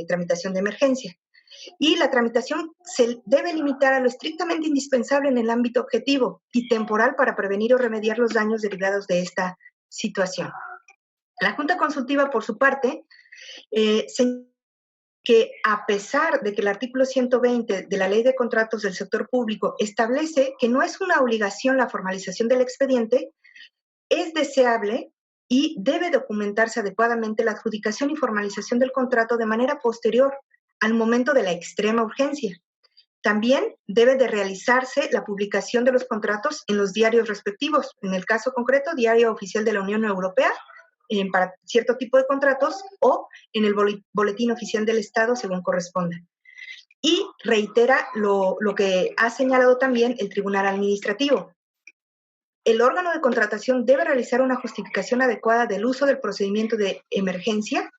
tramitación de emergencia. Y la tramitación se debe limitar a lo estrictamente indispensable en el ámbito objetivo y temporal para prevenir o remediar los daños derivados de esta situación. La Junta Consultiva, por su parte, que a pesar de que el artículo 120 de la Ley de Contratos del Sector Público establece que no es una obligación la formalización del expediente, es deseable y debe documentarse adecuadamente la adjudicación y formalización del contrato de manera posterior al momento de la extrema urgencia. También debe de realizarse la publicación de los contratos en los diarios respectivos. En el caso concreto, Diario Oficial de la Unión Europea, para cierto tipo de contratos, o en el Boletín Oficial del Estado, según corresponda. Y reitera lo que ha señalado también el Tribunal Administrativo. El órgano de contratación debe realizar una justificación adecuada del uso del procedimiento de emergencia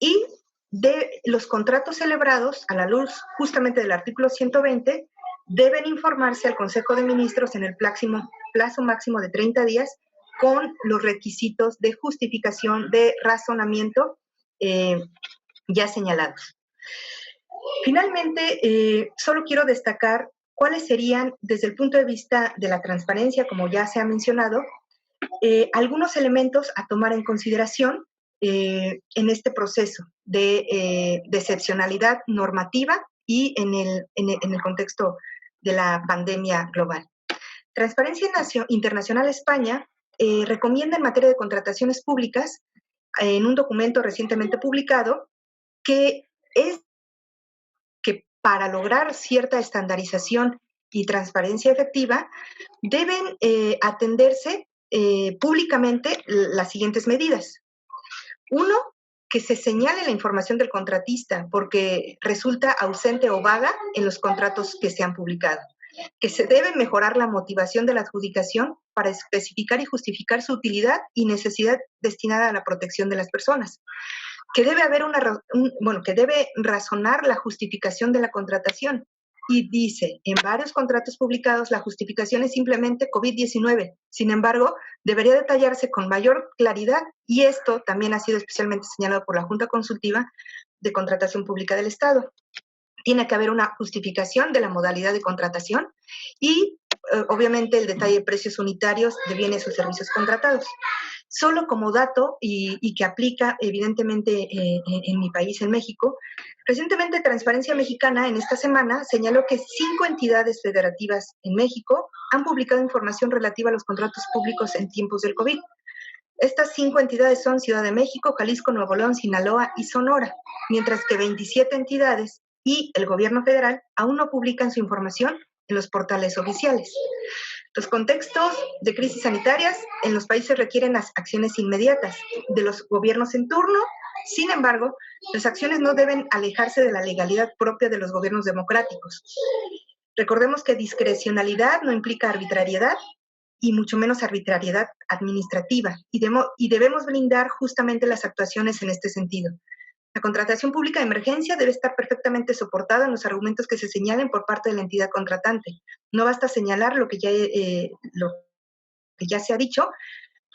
y de los contratos celebrados a la luz justamente del artículo 120 deben informarse al Consejo de Ministros en el plazo máximo de 30 días con los requisitos de justificación de razonamiento ya señalados. Finalmente, solo quiero destacar cuáles serían, desde el punto de vista de la transparencia, como ya se ha mencionado, algunos elementos a tomar en consideración en este proceso de excepcionalidad normativa y en el contexto de la pandemia global. Transparencia Internacional España recomienda en materia de contrataciones públicas, en un documento recientemente publicado, que para lograr cierta estandarización y transparencia efectiva, deben atenderse públicamente las siguientes medidas. Uno, que se señale la información del contratista porque resulta ausente o vaga en los contratos que se han publicado. Que se debe mejorar la motivación de la adjudicación para especificar y justificar su utilidad y necesidad destinada a la protección de las personas. Que debe haber que debe razonar la justificación de la contratación. Y dice, en varios contratos publicados la justificación es simplemente COVID-19. Sin embargo, debería detallarse con mayor claridad y esto también ha sido especialmente señalado por la Junta Consultiva de Contratación Pública del Estado. Tiene que haber una justificación de la modalidad de contratación y obviamente el detalle de precios unitarios de bienes o servicios contratados. Solo como dato y que aplica evidentemente en mi país, en México, recientemente Transparencia Mexicana en esta semana señaló que 5 entidades federativas en México han publicado información relativa a los contratos públicos en tiempos del COVID. Estas 5 entidades son Ciudad de México, Jalisco, Nuevo León, Sinaloa y Sonora, mientras que 27 entidades y el gobierno federal aún no publican su información en los portales oficiales. Los contextos de crisis sanitarias en los países requieren las acciones inmediatas de los gobiernos en turno. Sin embargo, las acciones no deben alejarse de la legalidad propia de los gobiernos democráticos. Recordemos que discrecionalidad no implica arbitrariedad y mucho menos arbitrariedad administrativa, y debemos blindar justamente las actuaciones en este sentido. La contratación pública de emergencia debe estar perfectamente soportada en los argumentos que se señalen por parte de la entidad contratante. No basta señalar lo que ya se ha dicho,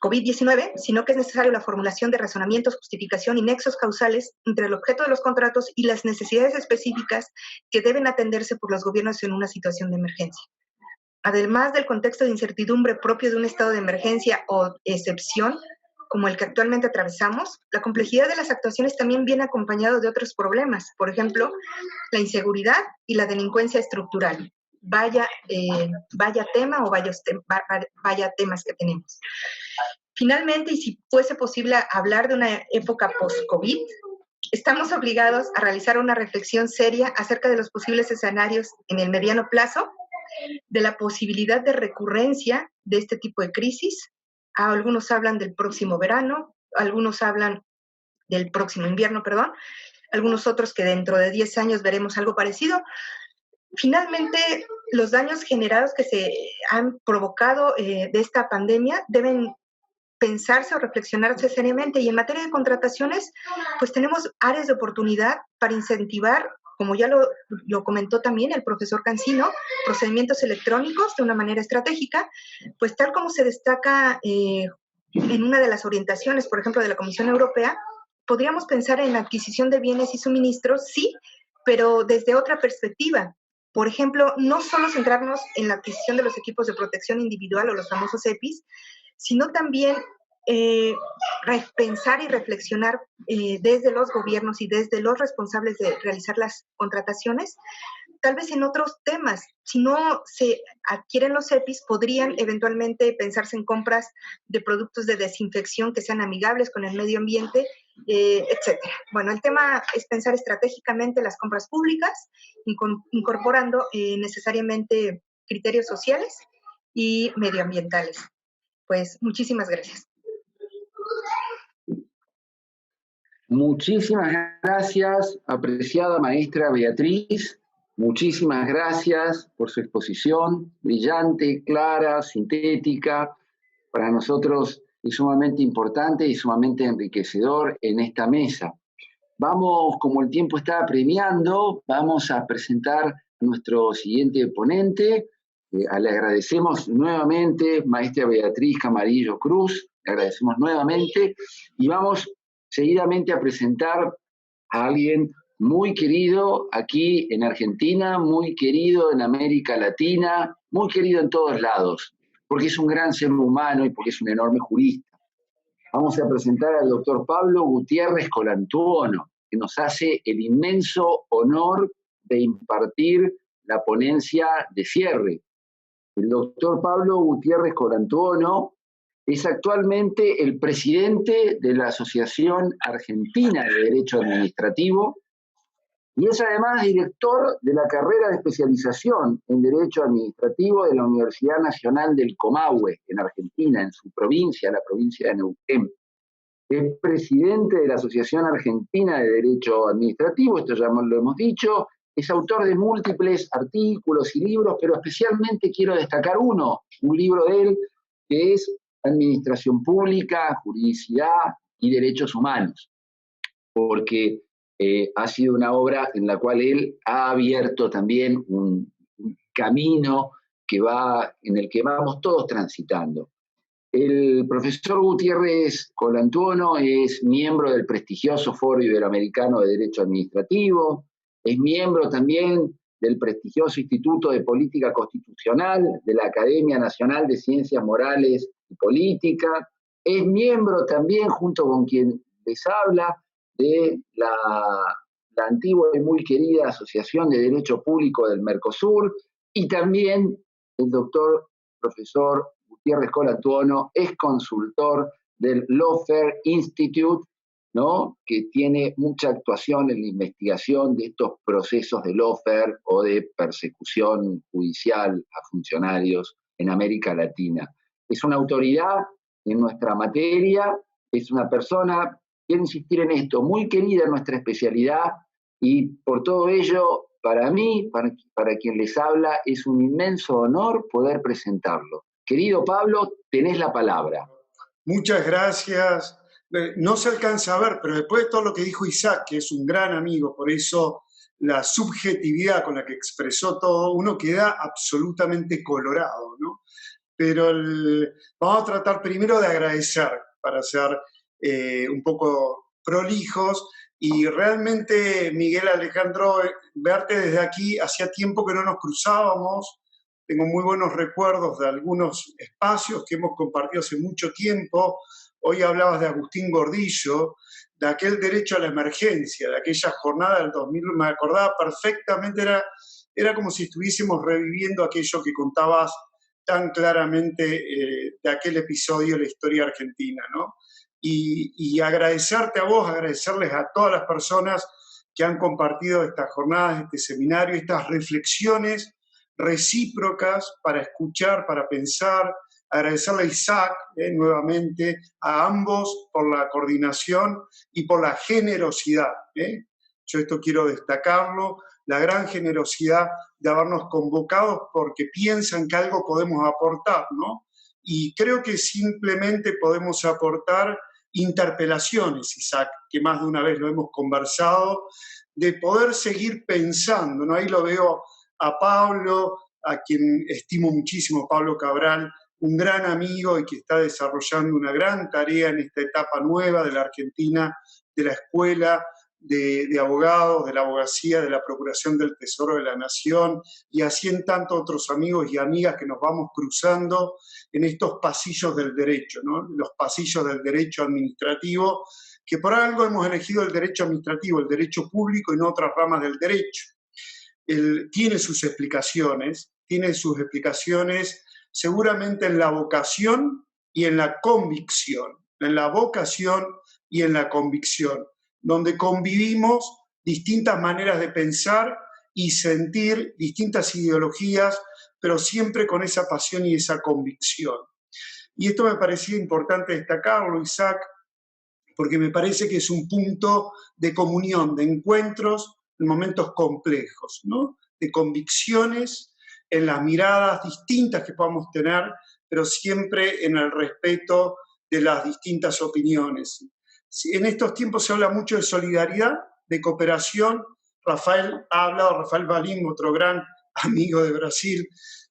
COVID-19, sino que es necesario la formulación de razonamientos, justificación y nexos causales entre el objeto de los contratos y las necesidades específicas que deben atenderse por los gobiernos en una situación de emergencia. Además del contexto de incertidumbre propio de un estado de emergencia o excepción, como el que actualmente atravesamos, la complejidad de las actuaciones también viene acompañado de otros problemas, por ejemplo, la inseguridad y la delincuencia estructural. Vaya tema o vaya temas que tenemos. Finalmente, y si fuese posible hablar de una época post-COVID, estamos obligados a realizar una reflexión seria acerca de los posibles escenarios en el mediano plazo, de la posibilidad de recurrencia de este tipo de crisis. Algunos hablan del próximo verano, algunos hablan del próximo invierno, algunos otros que dentro de 10 años veremos algo parecido. Finalmente, los daños generados que se han provocado de esta pandemia deben pensarse o reflexionarse seriamente, y en materia de contrataciones, pues tenemos áreas de oportunidad para incentivar, como ya lo comentó también el profesor Cancino, procedimientos electrónicos de una manera estratégica, pues tal como se destaca en una de las orientaciones, por ejemplo, de la Comisión Europea, podríamos pensar en la adquisición de bienes y suministros, sí, pero desde otra perspectiva. Por ejemplo, no solo centrarnos en la adquisición de los equipos de protección individual o los famosos EPIs, sino también pensar y reflexionar desde los gobiernos y desde los responsables de realizar las contrataciones, tal vez en otros temas. Si no se adquieren los EPIs, podrían eventualmente pensarse en compras de productos de desinfección que sean amigables con el medio ambiente, etcétera. Bueno, el tema es pensar estratégicamente las compras públicas, incorporando necesariamente criterios sociales y medioambientales. Pues muchísimas gracias. Muchísimas gracias, apreciada maestra Beatriz. Muchísimas gracias por su exposición, brillante, clara, sintética. Para nosotros es sumamente importante y sumamente enriquecedor en esta mesa. Vamos, como el tiempo está apremiando, vamos a presentar a nuestro siguiente ponente. Le agradecemos nuevamente, maestra Beatriz Camarillo Cruz, le agradecemos nuevamente y vamos seguidamente a presentar a alguien muy querido aquí en Argentina, muy querido en América Latina, muy querido en todos lados, porque es un gran ser humano y porque es un enorme jurista. Vamos a presentar al doctor Pablo Gutiérrez Colantuono, que nos hace el inmenso honor de impartir la ponencia de cierre. El doctor Pablo Gutiérrez Colantuono es actualmente el presidente de la Asociación Argentina de Derecho Administrativo y es además director de la carrera de especialización en Derecho Administrativo de la Universidad Nacional del Comahue, en Argentina, en su provincia, la provincia de Neuquén. Es presidente de la Asociación Argentina de Derecho Administrativo, esto ya lo hemos dicho, es autor de múltiples artículos y libros, pero especialmente quiero destacar un libro de él, que es Administración Pública, Juridicidad y Derechos Humanos, porque ha sido una obra en la cual él ha abierto también un camino en el que vamos todos transitando. El profesor Gutiérrez Colantuono es miembro del prestigioso Foro Iberoamericano de Derecho Administrativo, es miembro también del prestigioso Instituto de Política Constitucional de la Academia Nacional de Ciencias Morales y Política, es miembro también, junto con quien les habla, de la antigua y muy querida Asociación de Derecho Público del Mercosur, y también el doctor profesor Gutiérrez Colantuono es consultor del Lawfare Institute, ¿no?, que tiene mucha actuación en la investigación de estos procesos de lawfare o de persecución judicial a funcionarios en América Latina. Es una autoridad en nuestra materia, es una persona, quiero insistir en esto, muy querida en nuestra especialidad, y por todo ello, para mí, para quien les habla, es un inmenso honor poder presentarlo. Querido Pablo, tenés la palabra. Muchas gracias. No se alcanza a ver, pero después de todo lo que dijo Isaac, que es un gran amigo, por eso la subjetividad con la que expresó todo, uno queda absolutamente colorado, ¿no? Pero vamos a tratar primero de agradecer, para ser un poco prolijos, y realmente, Miguel Alejandro, verte desde aquí, hacía tiempo que no nos cruzábamos. Tengo muy buenos recuerdos de algunos espacios que hemos compartido hace mucho tiempo. Hoy hablabas de Agustín Gordillo, de aquel derecho a la emergencia, de aquella jornada del 2000, me acordaba perfectamente, era como si estuviésemos reviviendo aquello que contabas tan claramente de aquel episodio de la historia argentina, ¿no? Y agradecerte a vos, agradecerles a todas las personas que han compartido estas jornadas, este seminario, estas reflexiones recíprocas para escuchar, para pensar. Agradecerle a Isaac nuevamente, a ambos por la coordinación y por la generosidad. Yo esto quiero destacarlo, la gran generosidad de habernos convocado porque piensan que algo podemos aportar, ¿no? Y creo que simplemente podemos aportar interpelaciones, Isaac, que más de una vez lo hemos conversado, de poder seguir pensando, ¿no? Ahí lo veo a Pablo, a quien estimo muchísimo, Pablo Cabral, un gran amigo y que está desarrollando una gran tarea en esta etapa nueva de la Argentina, de la escuela, de abogados, de la abogacía, de la Procuración del Tesoro de la Nación, y así en tantos otros amigos y amigas que nos vamos cruzando en estos pasillos del derecho, ¿no? Los pasillos del derecho administrativo, que por algo hemos elegido el derecho administrativo, el derecho público y no otras ramas del derecho. Tiene sus explicaciones seguramente en la vocación y en la convicción, en la vocación y en la convicción, donde convivimos distintas maneras de pensar y sentir, distintas ideologías, pero siempre con esa pasión y esa convicción. Y esto me parecía importante destacarlo, Isaac, porque me parece que es un punto de comunión, de encuentros en momentos complejos, ¿no? De convicciones en las miradas distintas que podamos tener, pero siempre en el respeto de las distintas opiniones. En estos tiempos se habla mucho de solidaridad, de cooperación. Rafael Valim, otro gran amigo de Brasil,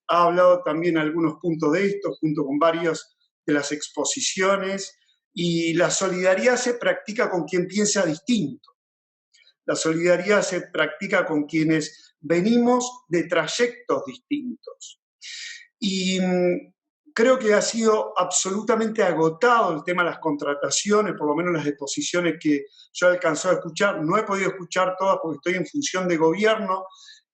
ha hablado también algunos puntos de esto, junto con varias de las exposiciones. Y la solidaridad se practica con quien piensa distinto. La solidaridad se practica con quienes venimos de trayectos distintos. Y creo que ha sido absolutamente agotado el tema de las contrataciones, por lo menos las exposiciones que yo he alcanzado a escuchar. No he podido escuchar todas porque estoy en función de gobierno,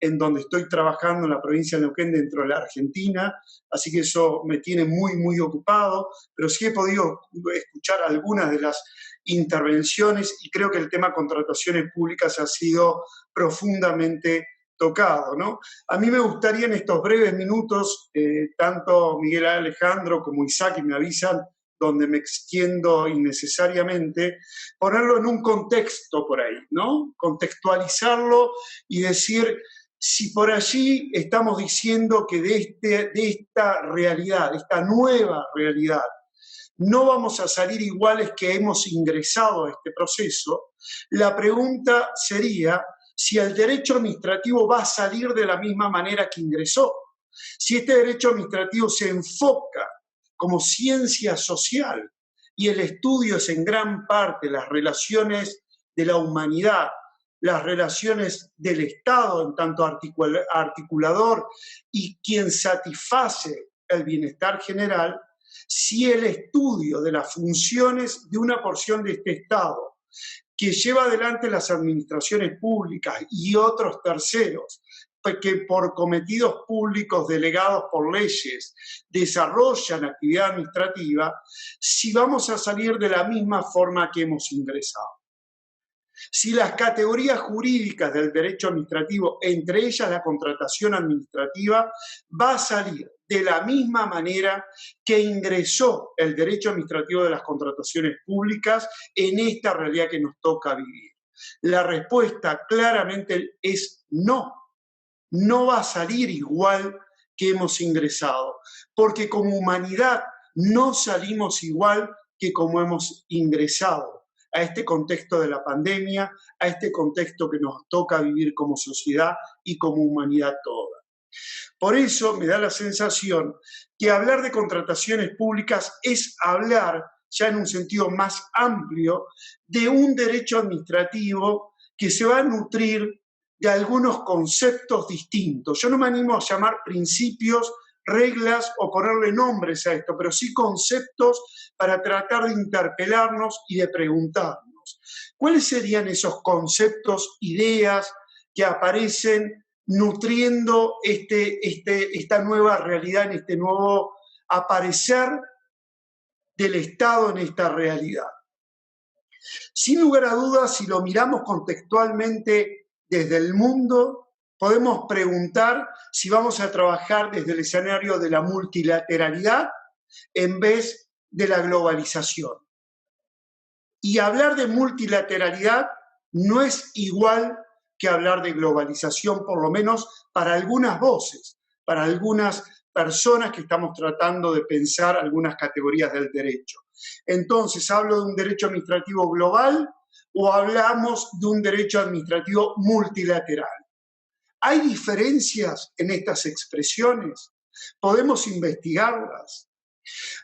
en donde estoy trabajando en la provincia de Neuquén dentro de la Argentina, así que eso me tiene muy, muy ocupado, pero sí he podido escuchar algunas de las intervenciones y creo que el tema contrataciones públicas ha sido profundamente tocado, ¿no? A mí me gustaría en estos breves minutos, tanto Miguel Alejandro como Isaac, y me avisan donde me extiendo innecesariamente, ponerlo en un contexto por ahí, ¿no? Contextualizarlo y decir si por allí estamos diciendo que de esta realidad, de esta nueva realidad, no vamos a salir iguales que hemos ingresado a este proceso, la pregunta sería si el derecho administrativo va a salir de la misma manera que ingresó. Si este derecho administrativo se enfoca como ciencia social y el estudio es en gran parte las relaciones de la humanidad, las relaciones del Estado en tanto articulador y quien satisface el bienestar general, si el estudio de las funciones de una porción de este Estado que lleva adelante las administraciones públicas y otros terceros, que por cometidos públicos delegados por leyes desarrollan actividad administrativa, si vamos a salir de la misma forma que hemos ingresado. Si las categorías jurídicas del derecho administrativo, entre ellas la contratación administrativa, va a salir de la misma manera que ingresó el derecho administrativo de las contrataciones públicas en esta realidad que nos toca vivir. La respuesta claramente es no. No va a salir igual que hemos ingresado, porque como humanidad no salimos igual que como hemos ingresado a este contexto de la pandemia, a este contexto que nos toca vivir como sociedad y como humanidad toda. Por eso me da la sensación que hablar de contrataciones públicas es hablar, ya en un sentido más amplio, de un derecho administrativo que se va a nutrir de algunos conceptos distintos. Yo no me animo a llamar principios, reglas o ponerle nombres a esto, pero sí conceptos para tratar de interpelarnos y de preguntarnos. ¿Cuáles serían esos conceptos, ideas que aparecen nutriendo esta nueva realidad, en este nuevo aparecer del Estado en esta realidad? Sin lugar a dudas, si lo miramos contextualmente desde el mundo, podemos preguntar si vamos a trabajar desde el escenario de la multilateralidad en vez de la globalización. Y hablar de multilateralidad no es igual que hablar de globalización, por lo menos para algunas voces, para algunas personas que estamos tratando de pensar algunas categorías del derecho. Entonces, ¿hablo de un derecho administrativo global o hablamos de un derecho administrativo multilateral? ¿Hay diferencias en estas expresiones? ¿Podemos investigarlas?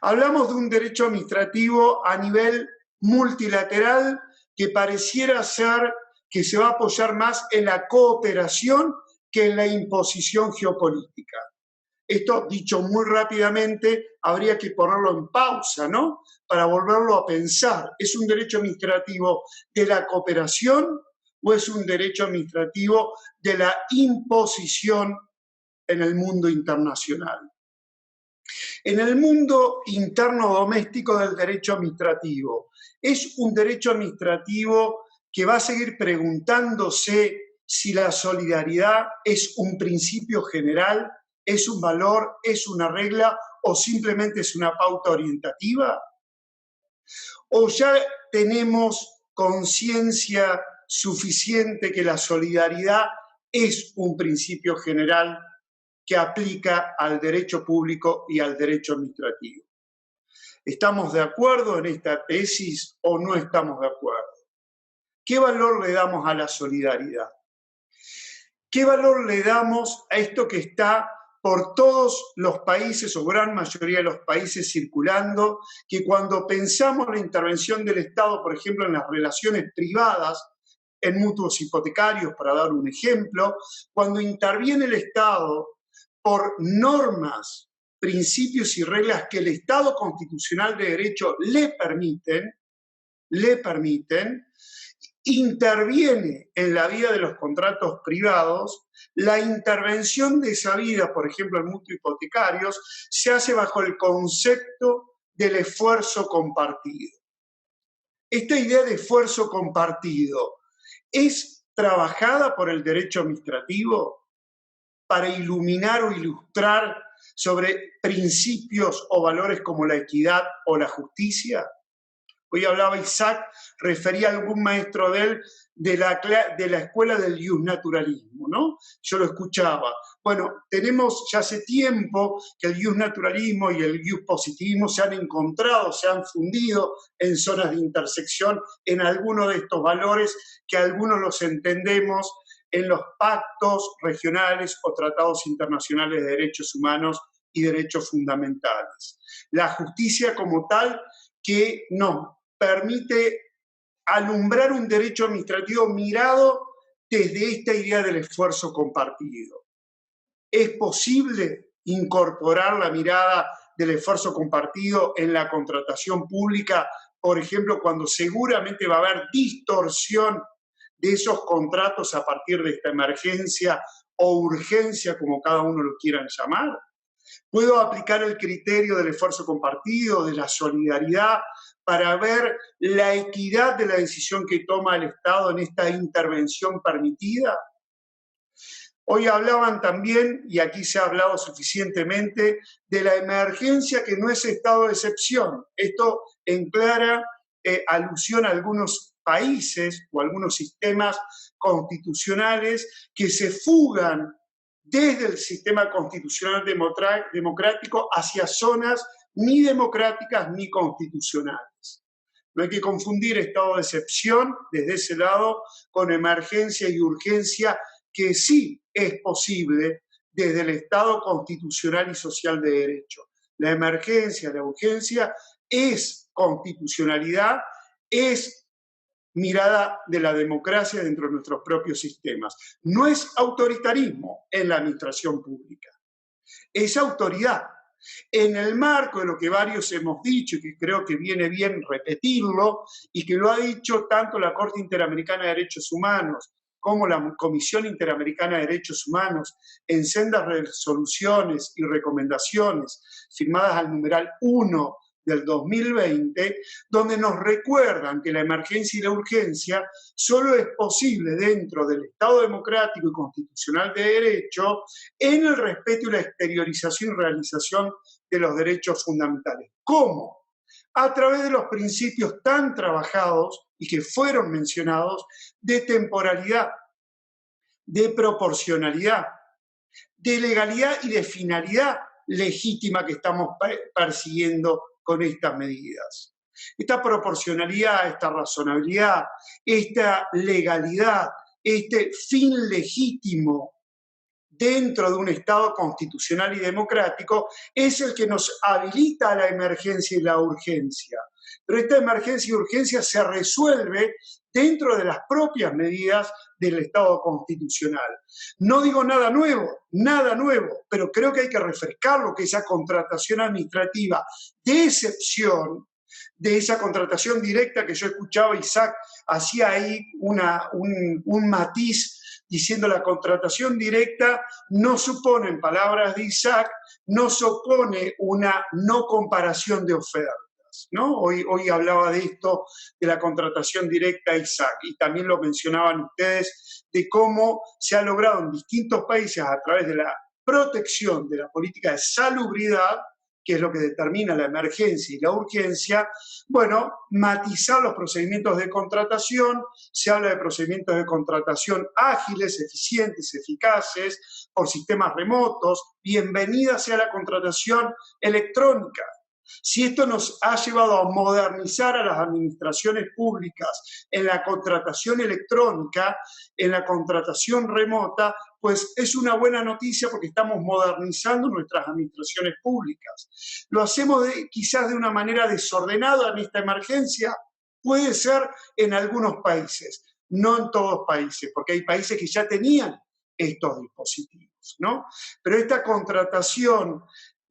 Hablamos de un derecho administrativo a nivel multilateral que pareciera ser que se va a apoyar más en la cooperación que en la imposición geopolítica. Esto, dicho muy rápidamente, habría que ponerlo en pausa, ¿no? Para volverlo a pensar. ¿Es un derecho administrativo de la cooperación o es un derecho administrativo de la imposición en el mundo internacional? En el mundo interno doméstico del derecho administrativo, ¿es un derecho administrativo que va a seguir preguntándose si la solidaridad es un principio general, es un valor, es una regla o simplemente es una pauta orientativa? ¿O ya tenemos conciencia suficiente que la solidaridad es un principio general que aplica al derecho público y al derecho administrativo? ¿Estamos de acuerdo en esta tesis o no estamos de acuerdo? ¿Qué valor le damos a la solidaridad? ¿Qué valor le damos a esto que está por todos los países o gran mayoría de los países circulando, que cuando pensamos la intervención del Estado, por ejemplo, en las relaciones privadas, en mutuos hipotecarios, para dar un ejemplo, cuando interviene el Estado por normas, principios y reglas que el Estado constitucional de derecho le permiten, interviene en la vida de los contratos privados, la intervención de esa vida, por ejemplo, en mutuos hipotecarios, se hace bajo el concepto del esfuerzo compartido. Esta idea de esfuerzo compartido es trabajada por el derecho administrativo para iluminar o ilustrar sobre principios o valores como la equidad o la justicia. Hoy hablaba Isaac, refería a algún maestro de él de la escuela del justnaturalismo, ¿no? Yo lo escuchaba. Bueno, tenemos ya hace tiempo que el justnaturalismo y el justpositivismo se han encontrado, se han fundido en zonas de intersección en algunos de estos valores que algunos los entendemos en los pactos regionales o tratados internacionales de derechos humanos y derechos fundamentales. La justicia como tal que nos permite alumbrar un derecho administrativo mirado desde esta idea del esfuerzo compartido. ¿Es posible incorporar la mirada del esfuerzo compartido en la contratación pública, por ejemplo, cuando seguramente va a haber distorsión de esos contratos a partir de esta emergencia o urgencia, como cada uno lo quieran llamar? ¿Puedo aplicar el criterio del esfuerzo compartido, de la solidaridad, para ver la equidad de la decisión que toma el Estado en esta intervención permitida? Hoy hablaban también, y aquí se ha hablado suficientemente, de la emergencia que no es estado de excepción. Esto en clara alusión a algunos países o algunos sistemas constitucionales que se fugan desde el sistema constitucional democrático hacia zonas ni democráticas ni constitucionales. No hay que confundir estado de excepción desde ese lado con emergencia y urgencia, que sí es posible desde el Estado constitucional y social de derecho. La emergencia, la urgencia es constitucionalidad, es mirada de la democracia dentro de nuestros propios sistemas. No es autoritarismo en la administración pública, es autoridad. En el marco de lo que varios hemos dicho, y que creo que viene bien repetirlo, y que lo ha dicho tanto la Corte Interamericana de Derechos Humanos como la Comisión Interamericana de Derechos Humanos en sendas resoluciones y recomendaciones firmadas al numeral 1 del 2020, donde nos recuerdan que la emergencia y la urgencia solo es posible dentro del Estado democrático y constitucional de derecho en el respeto y la exteriorización y realización de los derechos fundamentales. ¿Cómo? A través de los principios tan trabajados y que fueron mencionados de temporalidad, de proporcionalidad, de legalidad y de finalidad legítima que estamos persiguiendo con estas medidas. Esta proporcionalidad, esta razonabilidad, esta legalidad, este fin legítimo dentro de un Estado constitucional y democrático, es el que nos habilita a la emergencia y la urgencia. Pero esta emergencia y urgencia se resuelve dentro de las propias medidas del Estado constitucional. No digo nada nuevo, pero creo que hay que refrescar lo que esa contratación administrativa de excepción, de esa contratación directa que yo escuchaba, Isaac hacía ahí un matiz diciendo la contratación directa no supone, en palabras de Isaac, no supone una no comparación de ofertas, ¿no? Hoy hablaba de esto, de la contratación directa, Isaac, y también lo mencionaban ustedes, de cómo se ha logrado en distintos países a través de la protección de la política de salubridad, que es lo que determina la emergencia y la urgencia, bueno, matizar los procedimientos de contratación. Se habla de procedimientos de contratación ágiles, eficientes, eficaces, por sistemas remotos. Bienvenida sea la contratación electrónica. Si esto nos ha llevado a modernizar a las administraciones públicas en la contratación electrónica, en la contratación remota, pues es una buena noticia porque estamos modernizando nuestras administraciones públicas. ¿Lo hacemos quizás de una manera desordenada en esta emergencia? Puede ser en algunos países, no en todos los países, porque hay países que ya tenían estos dispositivos, ¿no? Pero esta contratación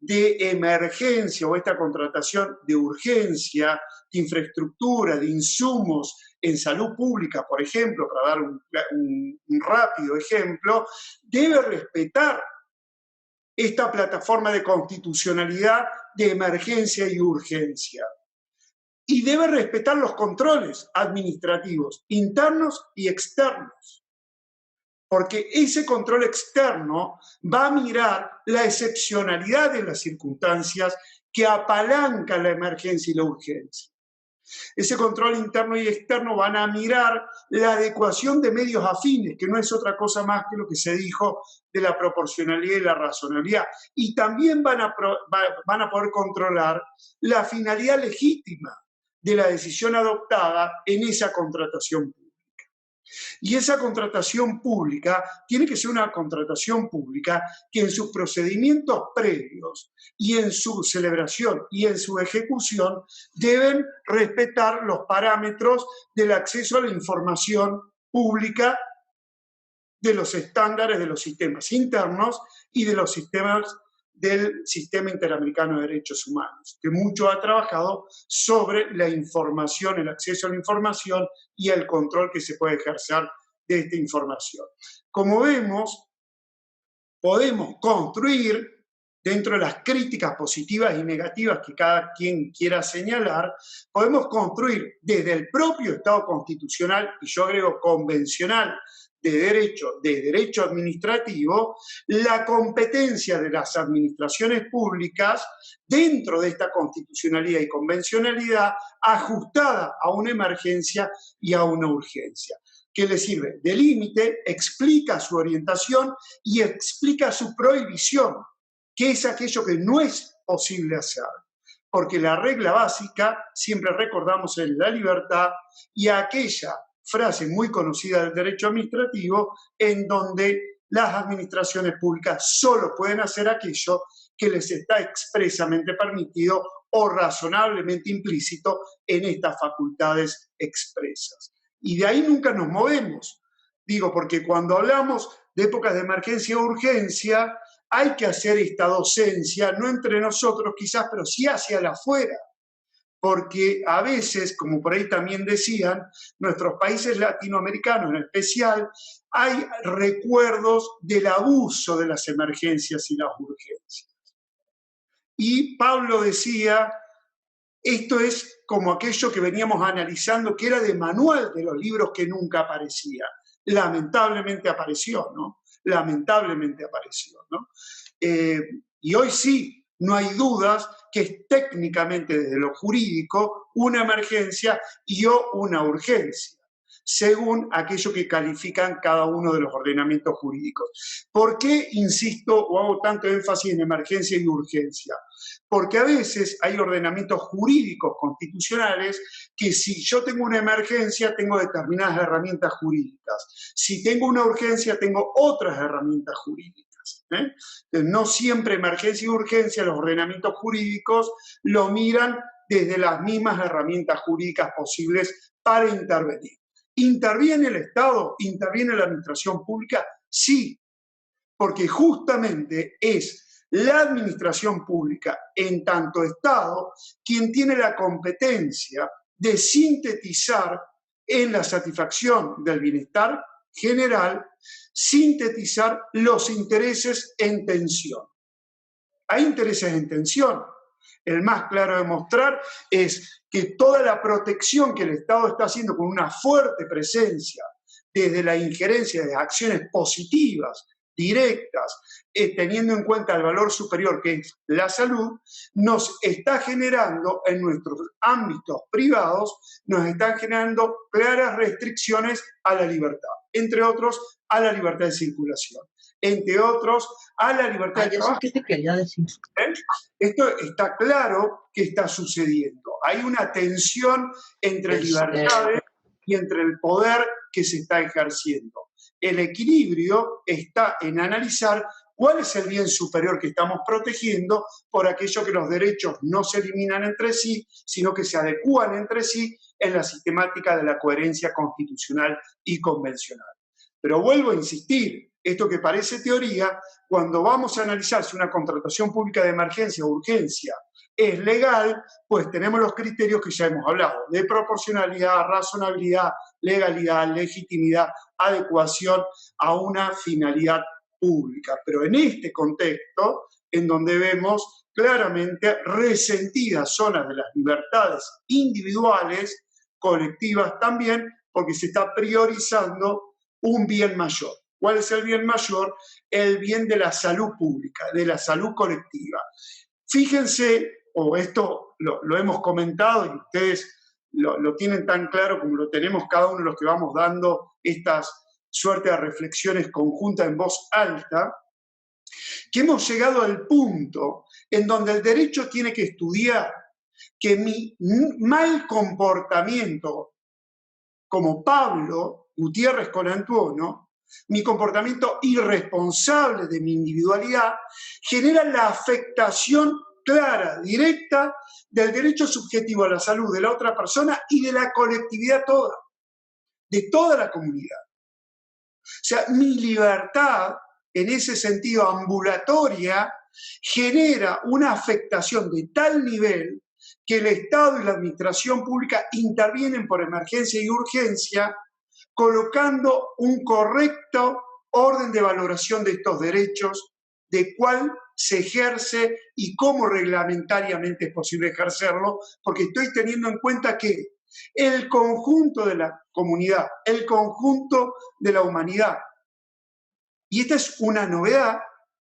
de emergencia o esta contratación de urgencia, de infraestructura, de insumos en salud pública, por ejemplo, para dar un rápido ejemplo, debe respetar esta plataforma de constitucionalidad de emergencia y urgencia. Y debe respetar los controles administrativos, internos y externos. Porque ese control externo va a mirar la excepcionalidad de las circunstancias que apalancan la emergencia y la urgencia. Ese control interno y externo van a mirar la adecuación de medios afines, que no es otra cosa más que lo que se dijo de la proporcionalidad y la razonabilidad. Y también van a poder controlar la finalidad legítima de la decisión adoptada en esa contratación pública. Y esa contratación pública tiene que ser una contratación pública que en sus procedimientos previos y en su celebración y en su ejecución deben respetar los parámetros del acceso a la información pública, de los estándares de los sistemas internos y de los sistemas del Sistema Interamericano de Derechos Humanos, que mucho ha trabajado sobre la información, el acceso a la información y el control que se puede ejercer de esta información. Como vemos, podemos construir, dentro de las críticas positivas y negativas que cada quien quiera señalar, podemos construir desde el propio Estado constitucional, y yo agrego convencional, de derecho administrativo, la competencia de las administraciones públicas dentro de esta constitucionalidad y convencionalidad ajustada a una emergencia y a una urgencia. ¿Qué le sirve? De límite, explica su orientación y explica su prohibición, que es aquello que no es posible hacer. Porque la regla básica, siempre recordamos, es la libertad, y aquella frase muy conocida del derecho administrativo, en donde las administraciones públicas solo pueden hacer aquello que les está expresamente permitido o razonablemente implícito en estas facultades expresas. Y de ahí nunca nos movemos. Digo, porque cuando hablamos de épocas de emergencia o urgencia, hay que hacer esta docencia, no entre nosotros quizás, pero sí hacia el afuera. Porque a veces, como por ahí también decían, nuestros países latinoamericanos en especial, hay recuerdos del abuso de las emergencias y las urgencias. Y Pablo decía, esto es como aquello que veníamos analizando, que era de manual de los libros que nunca aparecía. Lamentablemente apareció, ¿no? Lamentablemente apareció, ¿no? Y hoy sí, no hay dudas que es técnicamente desde lo jurídico una emergencia y o una urgencia, según aquello que califican cada uno de los ordenamientos jurídicos. ¿Por qué insisto o hago tanto énfasis en emergencia y urgencia? Porque a veces hay ordenamientos jurídicos constitucionales que si yo tengo una emergencia tengo determinadas herramientas jurídicas. Si tengo una urgencia tengo otras herramientas jurídicas. distintas. Entonces, no siempre emergencia y urgencia, los ordenamientos jurídicos lo miran desde las mismas herramientas jurídicas posibles para intervenir. ¿Interviene el Estado? ¿Interviene la administración pública? Sí, porque justamente es la administración pública, en tanto Estado, quien tiene la competencia de sintetizar en la satisfacción del bienestar general, sintetizar los intereses en tensión. Hay intereses en tensión. El más claro de mostrar es que toda la protección que el Estado está haciendo con una fuerte presencia desde la injerencia de acciones positivas, directas, teniendo en cuenta el valor superior que es la salud, nos está generando en nuestros ámbitos privados, nos están generando claras restricciones a la libertad, entre otros a la libertad de circulación, entre otros a la libertad de trabajo. ¿Qué te quería decir? Esto está claro que está sucediendo. Hay una tensión entre libertades y entre el poder que se está ejerciendo. El equilibrio está en analizar cuál es el bien superior que estamos protegiendo por aquello que los derechos no se eliminan entre sí, sino que se adecúan entre sí en la sistemática de la coherencia constitucional y convencional. Pero vuelvo a insistir, esto que parece teoría, cuando vamos a analizar si una contratación pública de emergencia o urgencia es legal, pues tenemos los criterios que ya hemos hablado, de proporcionalidad, razonabilidad, legalidad, legitimidad, adecuación a una finalidad pública. Pero en este contexto, en donde vemos claramente resentidas zonas de las libertades individuales, colectivas también, porque se está priorizando un bien mayor. ¿Cuál es el bien mayor? El bien de la salud pública, de la salud colectiva. Fíjense, o esto lo hemos comentado y ustedes lo tienen tan claro como lo tenemos cada uno de los que vamos dando estas suerte de reflexiones conjuntas en voz alta, que hemos llegado al punto en donde el derecho tiene que estudiar que mi mal comportamiento, como Pablo Gutiérrez Colantuono, mi comportamiento irresponsable de mi individualidad, genera la afectación clara, directa, del derecho subjetivo a la salud de la otra persona y de la colectividad toda, de toda la comunidad. O sea, mi libertad, en ese sentido ambulatoria, genera una afectación de tal nivel que el Estado y la administración pública intervienen por emergencia y urgencia, colocando un correcto orden de valoración de estos derechos, de cuál se ejerce y cómo reglamentariamente es posible ejercerlo, porque estoy teniendo en cuenta que el conjunto de la comunidad, el conjunto de la humanidad, y esta es una novedad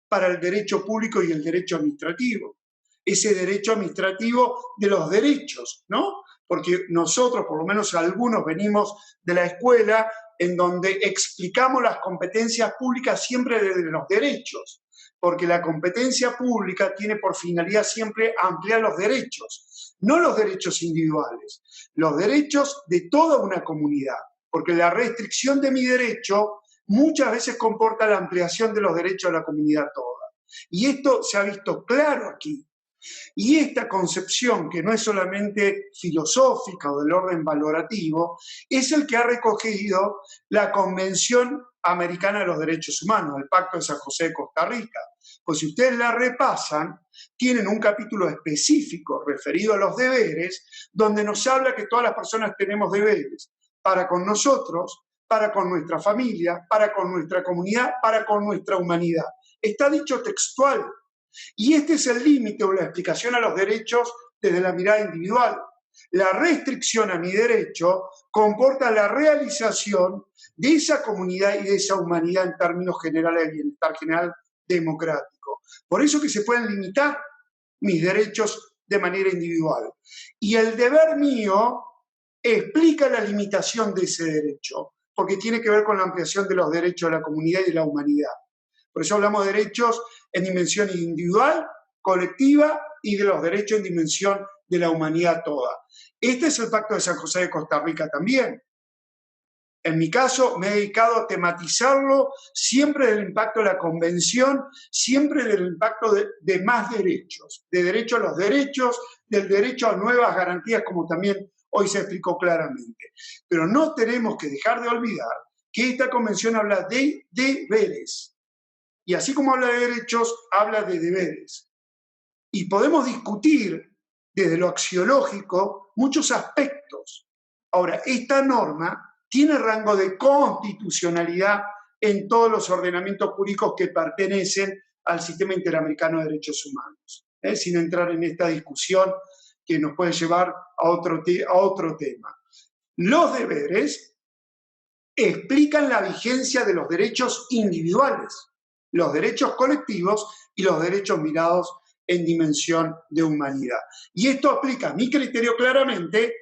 para el derecho público y el derecho administrativo, ese derecho administrativo de los derechos, ¿no? Porque nosotros, por lo menos algunos, venimos de la escuela en donde explicamos las competencias públicas siempre desde los derechos, porque la competencia pública tiene por finalidad siempre ampliar los derechos, no los derechos individuales, los derechos de toda una comunidad, porque la restricción de mi derecho muchas veces comporta la ampliación de los derechos de la comunidad toda. Y esto se ha visto claro aquí. Y esta concepción, que no es solamente filosófica o del orden valorativo, es el que ha recogido la Convención Americana de los Derechos Humanos, el Pacto de San José de Costa Rica. Pues si ustedes la repasan, tienen un capítulo específico referido a los deberes, donde nos habla que todas las personas tenemos deberes para con nosotros, para con nuestra familia, para con nuestra comunidad, para con nuestra humanidad. Está dicho textual. Y este es el límite o la explicación a los derechos desde la mirada individual. La restricción a mi derecho comporta la realización de esa comunidad y de esa humanidad en términos generales de bienestar general democrático. Por eso que se pueden limitar mis derechos de manera individual. Y el deber mío explica la limitación de ese derecho, porque tiene que ver con la ampliación de los derechos de la comunidad y de la humanidad. Por eso hablamos de derechos en dimensión individual, colectiva y de los derechos en dimensión de la humanidad toda. Este es el Pacto de San José de Costa Rica también. En mi caso, me he dedicado a tematizarlo siempre del impacto de la Convención, siempre del impacto de más derechos, de derecho a los derechos, del derecho a nuevas garantías, como también hoy se explicó claramente. Pero no tenemos que dejar de olvidar que esta Convención habla de deberes. Y así como habla de derechos, habla de deberes. Y podemos discutir desde lo axiológico muchos aspectos. Ahora, esta norma tiene rango de constitucionalidad en todos los ordenamientos jurídicos que pertenecen al Sistema Interamericano de Derechos Humanos, sin entrar en esta discusión que nos puede llevar a otro tema. Los deberes explican la vigencia de los derechos individuales, los derechos colectivos y los derechos mirados en dimensión de humanidad. Y esto aplica, a mi criterio, claramente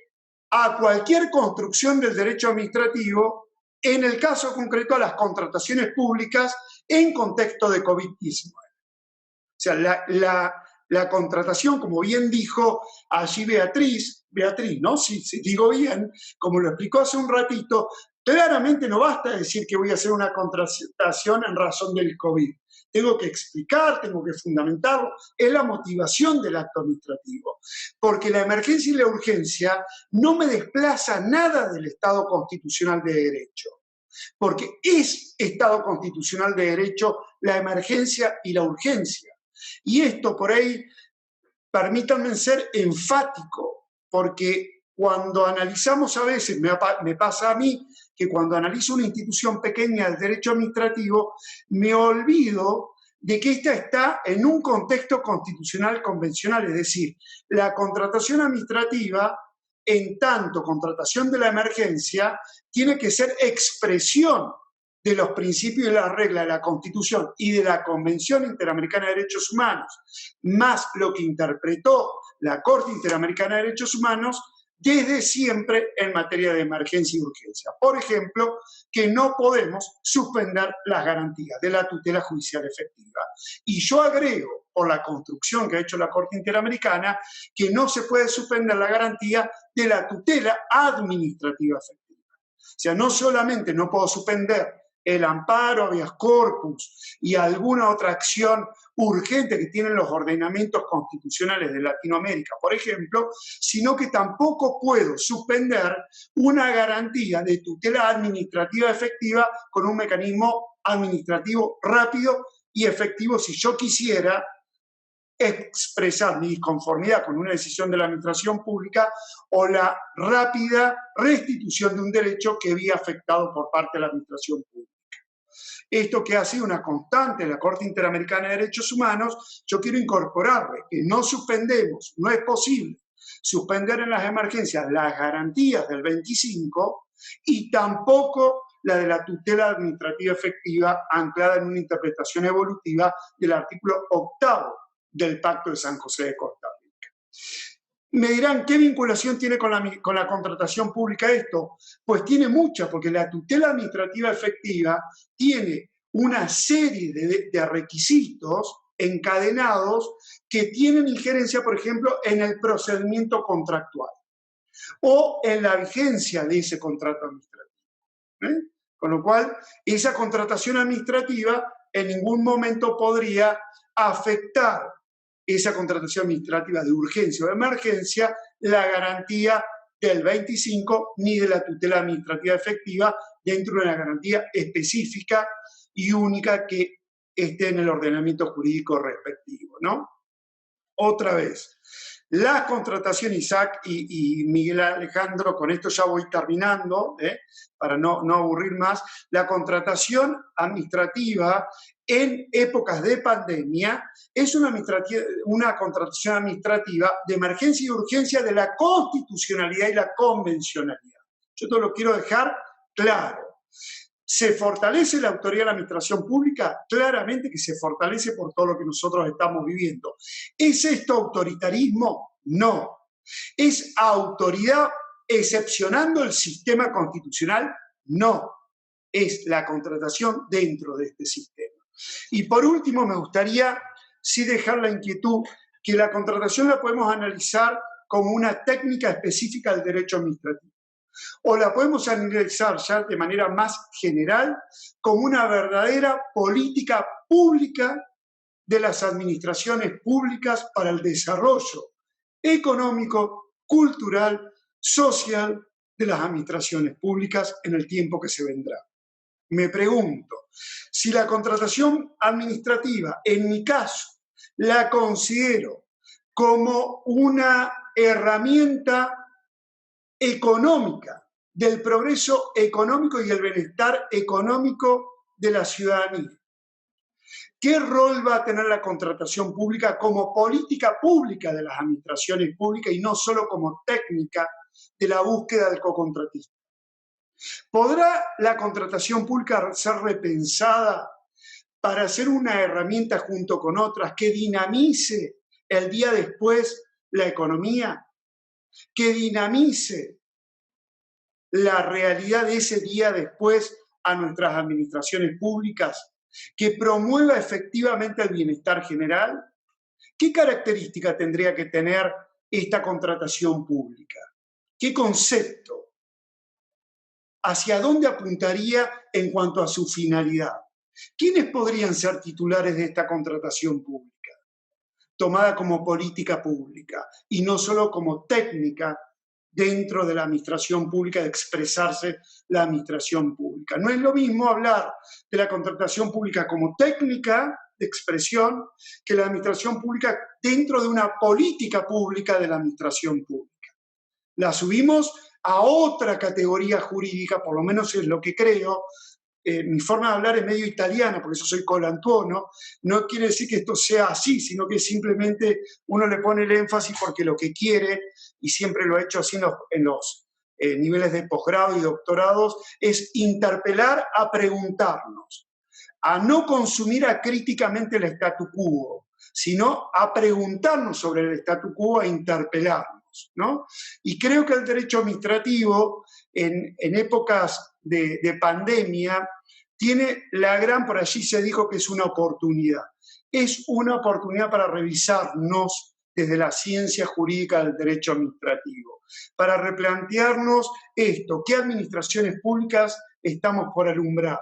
a cualquier construcción del derecho administrativo, en el caso concreto a las contrataciones públicas en contexto de COVID-19. O sea, la contratación, como bien dijo allí Beatriz, ¿no? Si digo bien, como lo explicó hace un ratito, claramente no basta decir que voy a hacer una contratación en razón del COVID. Tengo que explicar, tengo que fundamentarlo, es la motivación del acto administrativo. Porque la emergencia y la urgencia no me desplaza nada del Estado constitucional de derecho. Porque es Estado constitucional de derecho la emergencia y la urgencia. Y esto por ahí, permítanme ser enfático, porque cuando analizamos a veces, me pasa a mí, que cuando analizo una institución pequeña del derecho administrativo, me olvido de que esta está en un contexto constitucional convencional, es decir, la contratación administrativa, en tanto contratación de la emergencia, tiene que ser expresión de los principios y las reglas de la Constitución y de la Convención Interamericana de Derechos Humanos, más lo que interpretó la Corte Interamericana de Derechos Humanos desde siempre en materia de emergencia y urgencia. Por ejemplo, que no podemos suspender las garantías de la tutela judicial efectiva. Y yo agrego, por la construcción que ha hecho la Corte Interamericana, que no se puede suspender la garantía de la tutela administrativa efectiva. O sea, no solamente no puedo suspender el amparo, habeas corpus y alguna otra acción urgente que tienen los ordenamientos constitucionales de Latinoamérica, por ejemplo, sino que tampoco puedo suspender una garantía de tutela administrativa efectiva con un mecanismo administrativo rápido y efectivo si yo quisiera expresar mi disconformidad con una decisión de la administración pública o la rápida restitución de un derecho que había afectado por parte de la administración pública. Esto que ha sido una constante en la Corte Interamericana de Derechos Humanos, yo quiero incorporarle que no suspendemos, no es posible suspender en las emergencias las garantías del 25 y tampoco la de la tutela administrativa efectiva anclada en una interpretación evolutiva del artículo 8 del Pacto de San José de Costa Rica. Me dirán, ¿qué vinculación tiene con la contratación pública esto? Pues tiene mucha, porque la tutela administrativa efectiva tiene una serie de requisitos encadenados que tienen injerencia, por ejemplo, en el procedimiento contractual o en la vigencia de ese contrato administrativo. Con lo cual, esa contratación administrativa en ningún momento podría afectar esa contratación administrativa de urgencia o de emergencia, la garantía del 25 ni de la tutela administrativa efectiva dentro de una garantía específica y única que esté en el ordenamiento jurídico respectivo, ¿no? Otra vez, la contratación, Isaac y Miguel Alejandro, con esto ya voy terminando, para no aburrir más, la contratación administrativa en épocas de pandemia es una contratación administrativa de emergencia y urgencia de la constitucionalidad y la convencionalidad. Yo te lo quiero dejar claro. ¿Se fortalece la autoridad de la administración pública? Claramente que se fortalece por todo lo que nosotros estamos viviendo. ¿Es esto autoritarismo? No. ¿Es autoridad excepcionando el sistema constitucional? No. Es la contratación dentro de este sistema. Y por último, me gustaría sí dejar la inquietud que la contratación la podemos analizar como una técnica específica del derecho administrativo. o la podemos analizar ya de manera más general como una verdadera política pública de las administraciones públicas para el desarrollo económico, cultural, social de las administraciones públicas en el tiempo que se vendrá. Me pregunto, si la contratación administrativa, en mi caso, la considero como una herramienta económica del progreso económico y el bienestar económico de la ciudadanía. ¿Qué rol va a tener la contratación pública como política pública de las administraciones públicas y no solo como técnica de la búsqueda del cocontratista? ¿Podrá la contratación pública ser repensada para ser una herramienta junto con otras que dinamice el día después la economía, que dinamice la realidad de ese día después a nuestras administraciones públicas, que promueva efectivamente el bienestar general? ¿Qué característica tendría que tener esta contratación pública? ¿Qué concepto? ¿Hacia dónde apuntaría en cuanto a su finalidad? ¿Quiénes podrían ser titulares de esta contratación pública, tomada como política pública y no solo como técnica dentro de la administración pública, de expresarse la administración pública? No es lo mismo hablar de la contratación pública como técnica de expresión que la administración pública dentro de una política pública de la administración pública. La subimos a otra categoría jurídica, por lo menos es lo que creo. Mi forma de hablar es medio italiana, por eso soy colantuono. No quiere decir que esto sea así, sino que simplemente uno le pone el énfasis porque lo que quiere, y siempre lo ha hecho así en los niveles de posgrado y doctorados, es interpelar a preguntarnos, a no consumir acríticamente el statu quo, sino a preguntarnos sobre el statu quo, a interpelarnos, ¿no? Y creo que el derecho administrativo, en épocas de pandemia, tiene la gran, por allí se dijo que es una oportunidad. Es una oportunidad para revisarnos desde la ciencia jurídica del derecho administrativo, para replantearnos esto, qué administraciones públicas estamos por alumbrar.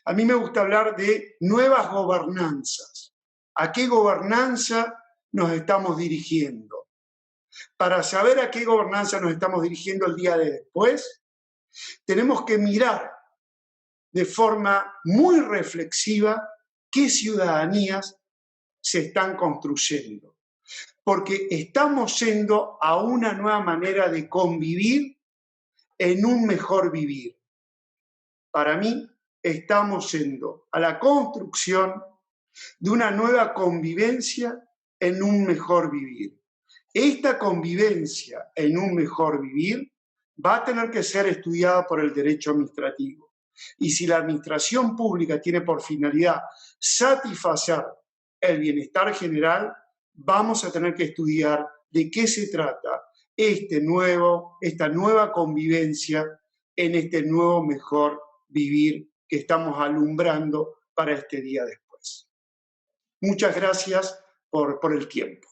A mí me gusta hablar de nuevas gobernanzas. ¿A qué gobernanza nos estamos dirigiendo? Para saber a qué gobernanza nos estamos dirigiendo el día de después, tenemos que mirar de forma muy reflexiva qué ciudadanías se están construyendo. Porque estamos yendo a una nueva manera de convivir en un mejor vivir. Para mí, estamos yendo a la construcción de una nueva convivencia en un mejor vivir. Esta convivencia en un mejor vivir va a tener que ser estudiada por el derecho administrativo. Y si la administración pública tiene por finalidad satisfacer el bienestar general, vamos a tener que estudiar de qué se trata esta nueva convivencia en este nuevo mejor vivir que estamos alumbrando para este día después. Muchas gracias por el tiempo.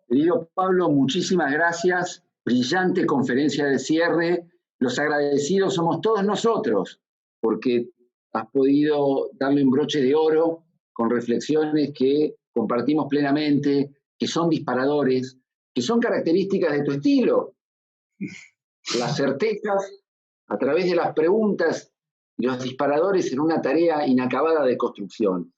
Querido Pablo, muchísimas gracias. Brillante conferencia de cierre. Los agradecidos somos todos nosotros, porque has podido darle un broche de oro con reflexiones que compartimos plenamente, que son disparadores, que son características de tu estilo. Las certezas a través de las preguntas y los disparadores en una tarea inacabada de construcción.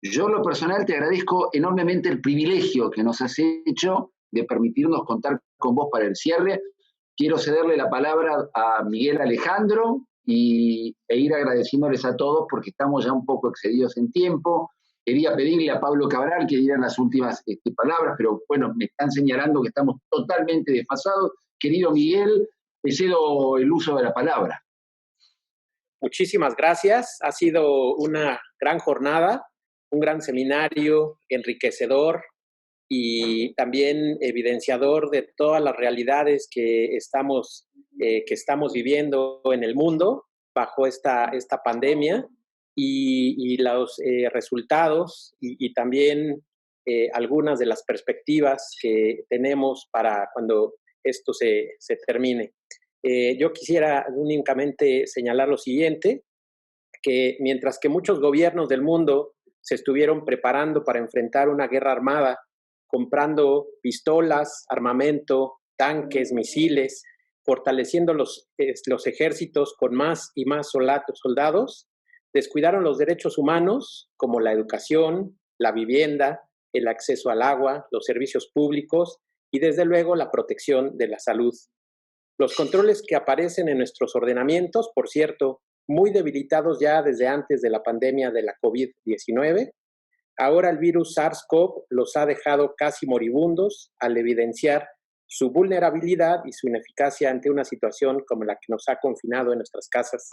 Yo, en lo personal, te agradezco enormemente el privilegio que nos has hecho de permitirnos contar con vos para el cierre. Quiero cederle la palabra a Miguel Alejandro e ir agradeciéndoles a todos porque estamos ya un poco excedidos en tiempo. Quería pedirle a Pablo Cabral que dieran las últimas palabras, pero bueno, me están señalando que estamos totalmente desfasados. Querido Miguel, te cedo el uso de la palabra. Muchísimas gracias. Ha sido una gran jornada, un gran seminario enriquecedor y también evidenciador de todas las realidades que estamos viviendo en el mundo bajo esta pandemia y los resultados y también algunas de las perspectivas que tenemos para cuando esto se termine. Yo quisiera únicamente señalar lo siguiente, que mientras que muchos gobiernos del mundo se estuvieron preparando para enfrentar una guerra armada, comprando pistolas, armamento, tanques, misiles, fortaleciendo los ejércitos con más y más soldados, descuidaron los derechos humanos como la educación, la vivienda, el acceso al agua, los servicios públicos y desde luego la protección de la salud. Los controles que aparecen en nuestros ordenamientos, por cierto, muy debilitados ya desde antes de la pandemia de la COVID-19, ahora el virus SARS-CoV los ha dejado casi moribundos al evidenciar su vulnerabilidad y su ineficacia ante una situación como la que nos ha confinado en nuestras casas.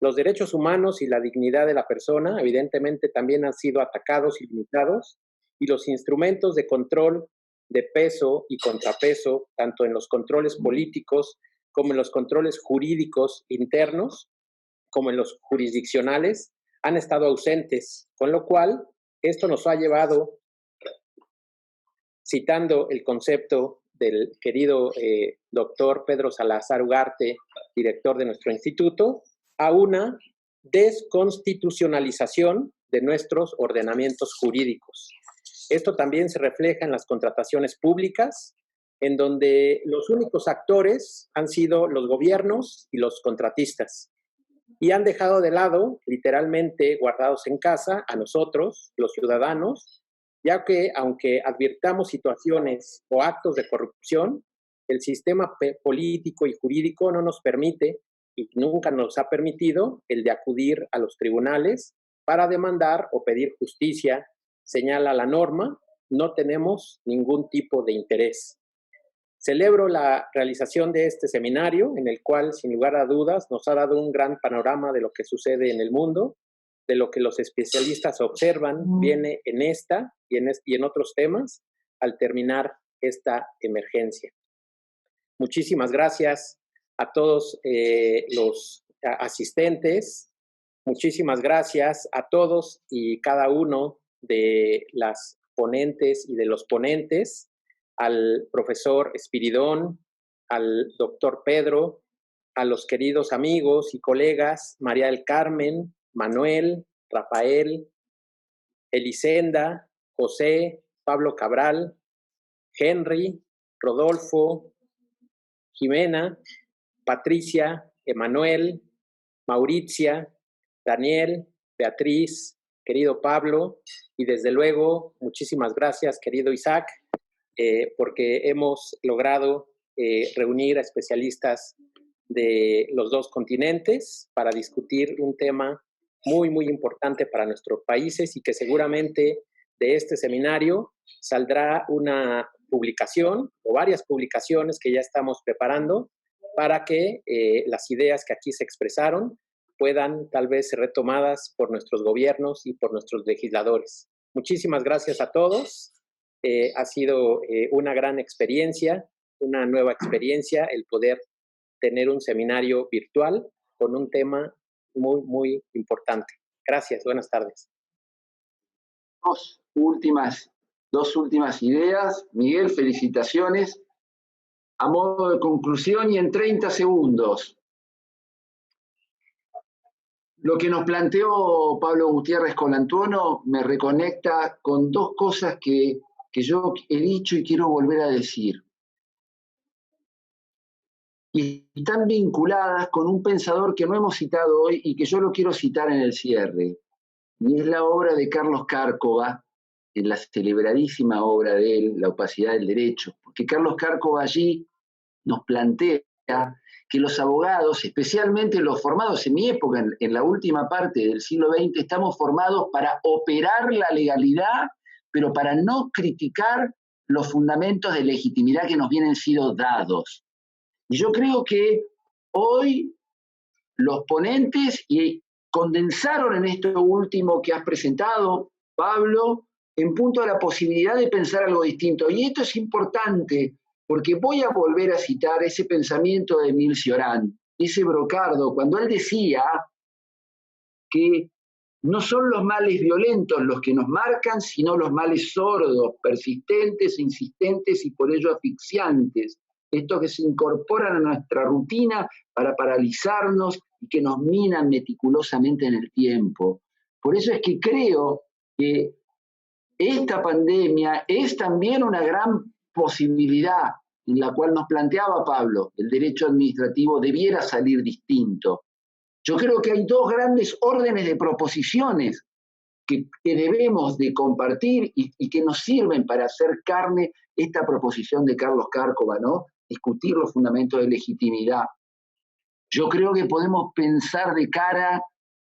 Los derechos humanos y la dignidad de la persona evidentemente también han sido atacados y limitados, y los instrumentos de control de peso y contrapeso, tanto en los controles políticos como en los controles jurídicos internos, como en los jurisdiccionales, han estado ausentes, con lo cual esto nos ha llevado, citando el concepto del querido doctor Pedro Salazar Ugarte, director de nuestro instituto, a una desconstitucionalización de nuestros ordenamientos jurídicos. Esto también se refleja en las contrataciones públicas, en donde los únicos actores han sido los gobiernos y los contratistas, y han dejado de lado, literalmente guardados en casa, a nosotros, los ciudadanos, ya que aunque advirtamos situaciones o actos de corrupción, el sistema político y jurídico no nos permite y nunca nos ha permitido el de acudir a los tribunales para demandar o pedir justicia. Señala la norma, no tenemos ningún tipo de interés. Celebro la realización de este seminario, en el cual, sin lugar a dudas, nos ha dado un gran panorama de lo que sucede en el mundo, de lo que los especialistas observan viene en esta y en otros temas al terminar esta emergencia. Muchísimas gracias a todos los asistentes. Muchísimas gracias a todos y cada uno de las ponentes y de los ponentes, al profesor Espiridón, al doctor Pedro, a los queridos amigos y colegas María del Carmen, Manuel, Rafael, Elisenda, José, Pablo Cabral, Henry, Rodolfo, Jimena, Patricia, Emanuel, Mauricia, Daniel, Beatriz, querido Pablo, y desde luego, muchísimas gracias, querido Isaac, porque hemos logrado reunir a especialistas de los dos continentes para discutir un tema muy, muy importante para nuestros países y que seguramente de este seminario saldrá una publicación o varias publicaciones que ya estamos preparando para que las ideas que aquí se expresaron puedan tal vez ser retomadas por nuestros gobiernos y por nuestros legisladores. Muchísimas gracias a todos. Ha sido una gran experiencia, una nueva experiencia el poder tener un seminario virtual con un tema muy, muy importante. Gracias, buenas tardes. Dos últimas ideas. Miguel, felicitaciones. A modo de conclusión y en 30 segundos. Lo que nos planteó Pablo Gutiérrez Colantuono me reconecta con dos cosas que yo he dicho y quiero volver a decir. Y están vinculadas con un pensador que no hemos citado hoy y que yo lo quiero citar en el cierre. Y es la obra de Carlos Cárcova, en la celebradísima obra de él, La opacidad del derecho. Porque Carlos Cárcova allí nos plantea que los abogados, especialmente los formados en mi época, en la última parte del siglo XX, estamos formados para operar la legalidad, pero para no criticar los fundamentos de legitimidad que nos vienen siendo dados. Y yo creo que hoy los ponentes condensaron en esto último que has presentado, Pablo, en punto a la posibilidad de pensar algo distinto. Y esto es importante, porque voy a volver a citar ese pensamiento de Emile Cioran, ese Brocardo, cuando él decía que no son los males violentos los que nos marcan, sino los males sordos, persistentes, insistentes y por ello asfixiantes. estos que se incorporan a nuestra rutina para paralizarnos y que nos minan meticulosamente en el tiempo. Por eso es que creo que esta pandemia es también una gran posibilidad en la cual nos planteaba Pablo, el derecho administrativo debiera salir distinto. Yo creo que hay dos grandes órdenes de proposiciones que debemos de compartir y que nos sirven para hacer carne esta proposición de Carlos Cárcova, ¿no? Discutir los fundamentos de legitimidad. Yo creo que podemos pensar de cara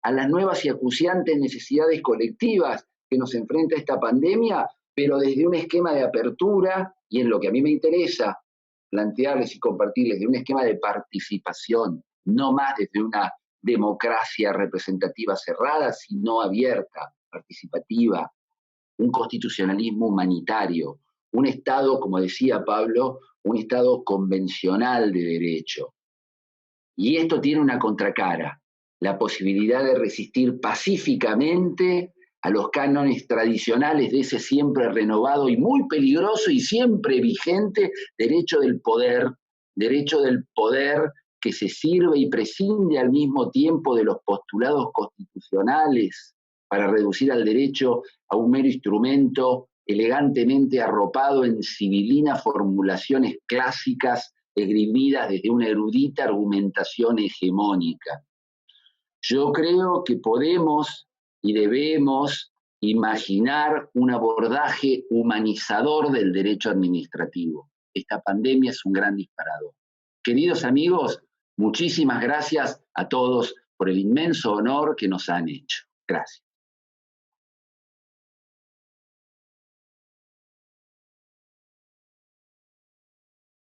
a las nuevas y acuciantes necesidades colectivas que nos enfrenta esta pandemia, pero desde un esquema de apertura y en lo que a mí me interesa plantearles y compartirles, de un esquema de participación, no más desde una democracia representativa cerrada, sino abierta, participativa, un constitucionalismo humanitario, un Estado, como decía Pablo, un Estado convencional de derecho. Y esto tiene una contracara, la posibilidad de resistir pacíficamente a los cánones tradicionales de ese siempre renovado y muy peligroso y siempre vigente derecho del poder que se sirve y prescinde al mismo tiempo de los postulados constitucionales para reducir al derecho a un mero instrumento elegantemente arropado en civilinas formulaciones clásicas esgrimidas desde una erudita argumentación hegemónica. Yo creo que podemos y debemos imaginar un abordaje humanizador del derecho administrativo. Esta pandemia es un gran disparador. Queridos amigos, muchísimas gracias a todos por el inmenso honor que nos han hecho. Gracias.